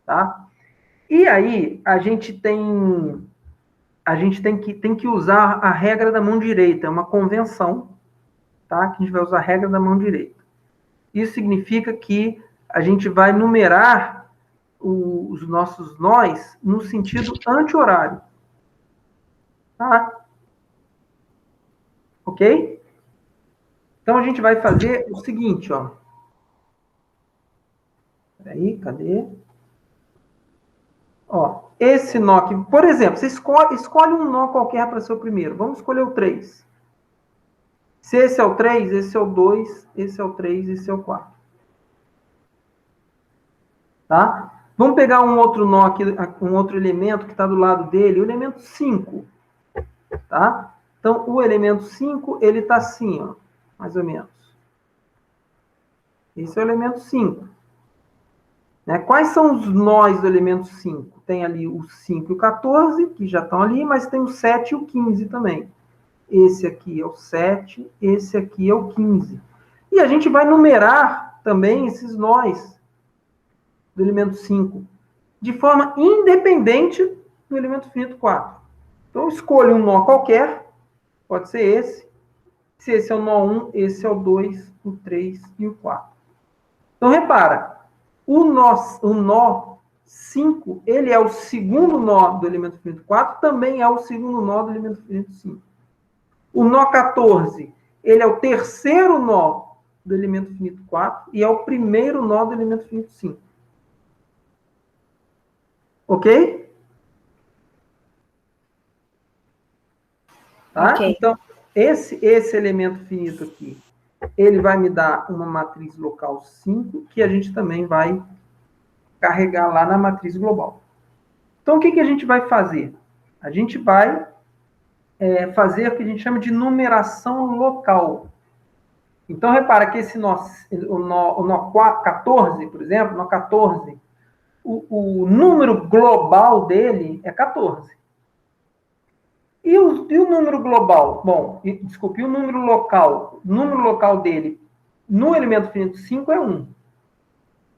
Tá? E aí, a gente tem que usar a regra da mão direita, é uma convenção, tá? Que a gente vai usar a regra da mão direita. Isso significa que a gente vai numerar os nossos nós no sentido anti-horário. Tá? Ok? Então, a gente vai fazer o seguinte, ó. Peraí, cadê? Ó, esse nó aqui, por exemplo, você escolhe um nó qualquer para ser o primeiro. Vamos escolher o 3. Se esse é o 3, esse é o 2, esse é o 3, esse é o 4. Tá? Vamos pegar um outro nó aqui, um outro elemento que está do lado dele, o elemento 5. Tá? Então, o elemento 5, ele está assim, ó, mais ou menos. Esse é o elemento 5. Né? Quais são os nós do elemento 5? Tem ali o 5 e o 14, que já estão ali, mas tem o 7 e o 15 também. Esse aqui é o 7, esse aqui é o 15. E a gente vai numerar também esses nós do elemento 5, de forma independente do elemento finito 4. Então, eu escolho um nó qualquer, pode ser esse. Se esse é o nó 1, esse é o 2, o 3 e o 4. Então, repara, o nó 5, ele é o segundo nó do elemento finito 4, também é o segundo nó do elemento finito 5. O nó 14, ele é o terceiro nó do elemento finito 4 e é o primeiro nó do elemento finito 5. Ok? Tá? Ok. Então, esse elemento finito aqui, ele vai me dar uma matriz local 5, que a gente também vai carregar lá na matriz global. Então, o que a gente vai fazer? A gente vai fazer o que a gente chama de numeração local. Então, repara que o nó 14, por exemplo, o nó 14, o número global dele é 14. E o número global? Bom, desculpe, o número local? O número local dele no elemento finito 5 é 1.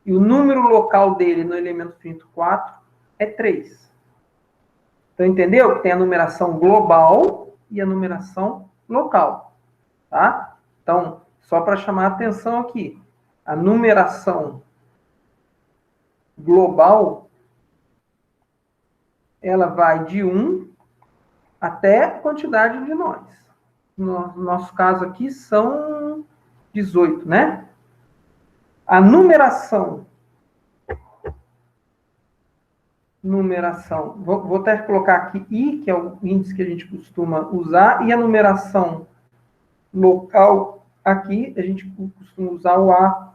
E o número local dele no elemento finito 4 é 3. Então, entendeu? Que tem a numeração global e a numeração local. Tá? Então, só para chamar a atenção aqui, a numeração global, ela vai de 1 até a quantidade de nós. No nosso caso aqui são 18, né? A numeração, vou até colocar aqui I, que é o índice que a gente costuma usar, e a numeração local aqui, a gente costuma usar o A,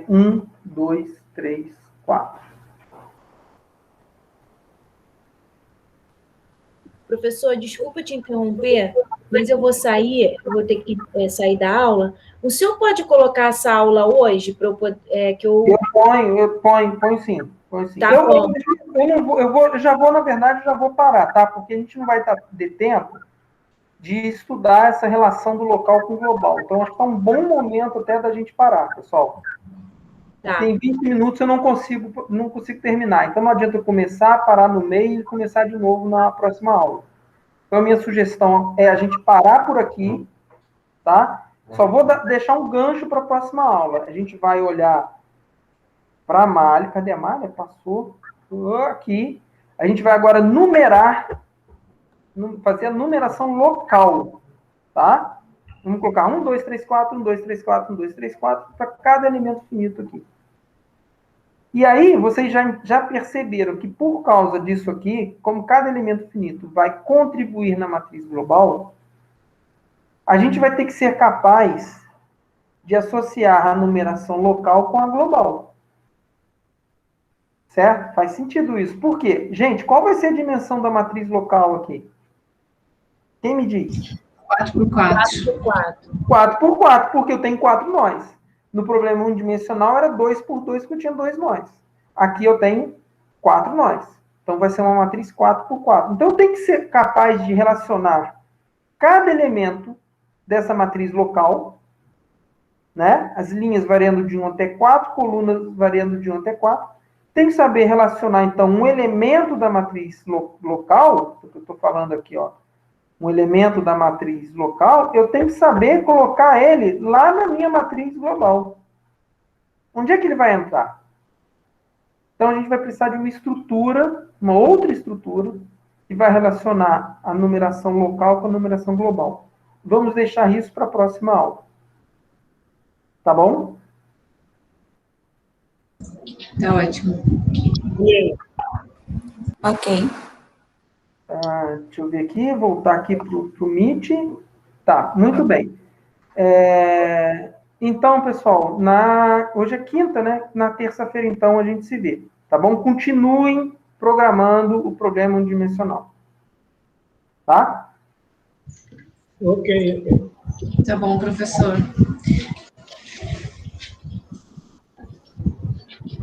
1, 2, 3, 4. Professor, desculpa te interromper, mas eu vou ter que sair da aula. O senhor pode colocar essa aula hoje para eu poder, Eu ponho sim. Tá bom. Já vou parar, tá? Porque a gente não vai ter tempo de estudar essa relação do local com o global. Então, acho que é um bom momento até da gente parar, pessoal. Tá. Tem 20 minutos, eu não consigo terminar. Então, não adianta eu começar, parar no meio e começar de novo na próxima aula. Então, a minha sugestão é a gente parar por aqui, tá? Só vou deixar um gancho para a próxima aula. A gente vai olhar para a malha. Cadê a malha? Passou. Aqui. A gente vai agora fazer a numeração local, tá? Vamos colocar 1, 2, 3, 4, 1, 2, 3, 4, 1, 2, 3, 4 para cada elemento finito aqui. E aí, vocês já perceberam que por causa disso aqui, como cada elemento finito vai contribuir na matriz global, a gente vai ter que ser capaz de associar a numeração local com a global. Certo? Faz sentido isso. Por quê? Gente, qual vai ser a dimensão da matriz local aqui? Quem me diz? 4 por 4. 4 por 4. 4 por 4, porque eu tenho 4 nós. No problema unidimensional era 2 por 2, porque eu tinha 2 nós. Aqui eu tenho 4 nós. Então vai ser uma matriz 4 por 4. Então eu tenho que ser capaz de relacionar cada elemento dessa matriz local, né? As linhas variando de 1 até 4, colunas variando de 1 até 4. Tem que saber relacionar, então, um elemento da matriz local, que eu estou falando aqui, ó, um elemento da matriz local, eu tenho que saber colocar ele lá na minha matriz global. Onde é que ele vai entrar? Então, a gente vai precisar de uma estrutura, uma outra estrutura, que vai relacionar a numeração local com a numeração global. Vamos deixar isso para a próxima aula. Tá bom? Tá ótimo. E aí? Ok. Deixa eu ver aqui, voltar aqui para o Meet. Tá, muito bem. Então, pessoal, hoje é quinta, né? Na terça-feira, então, a gente se vê. Tá bom? Continuem programando o problema unidimensional. Tá? Ok. Tá bom, professor.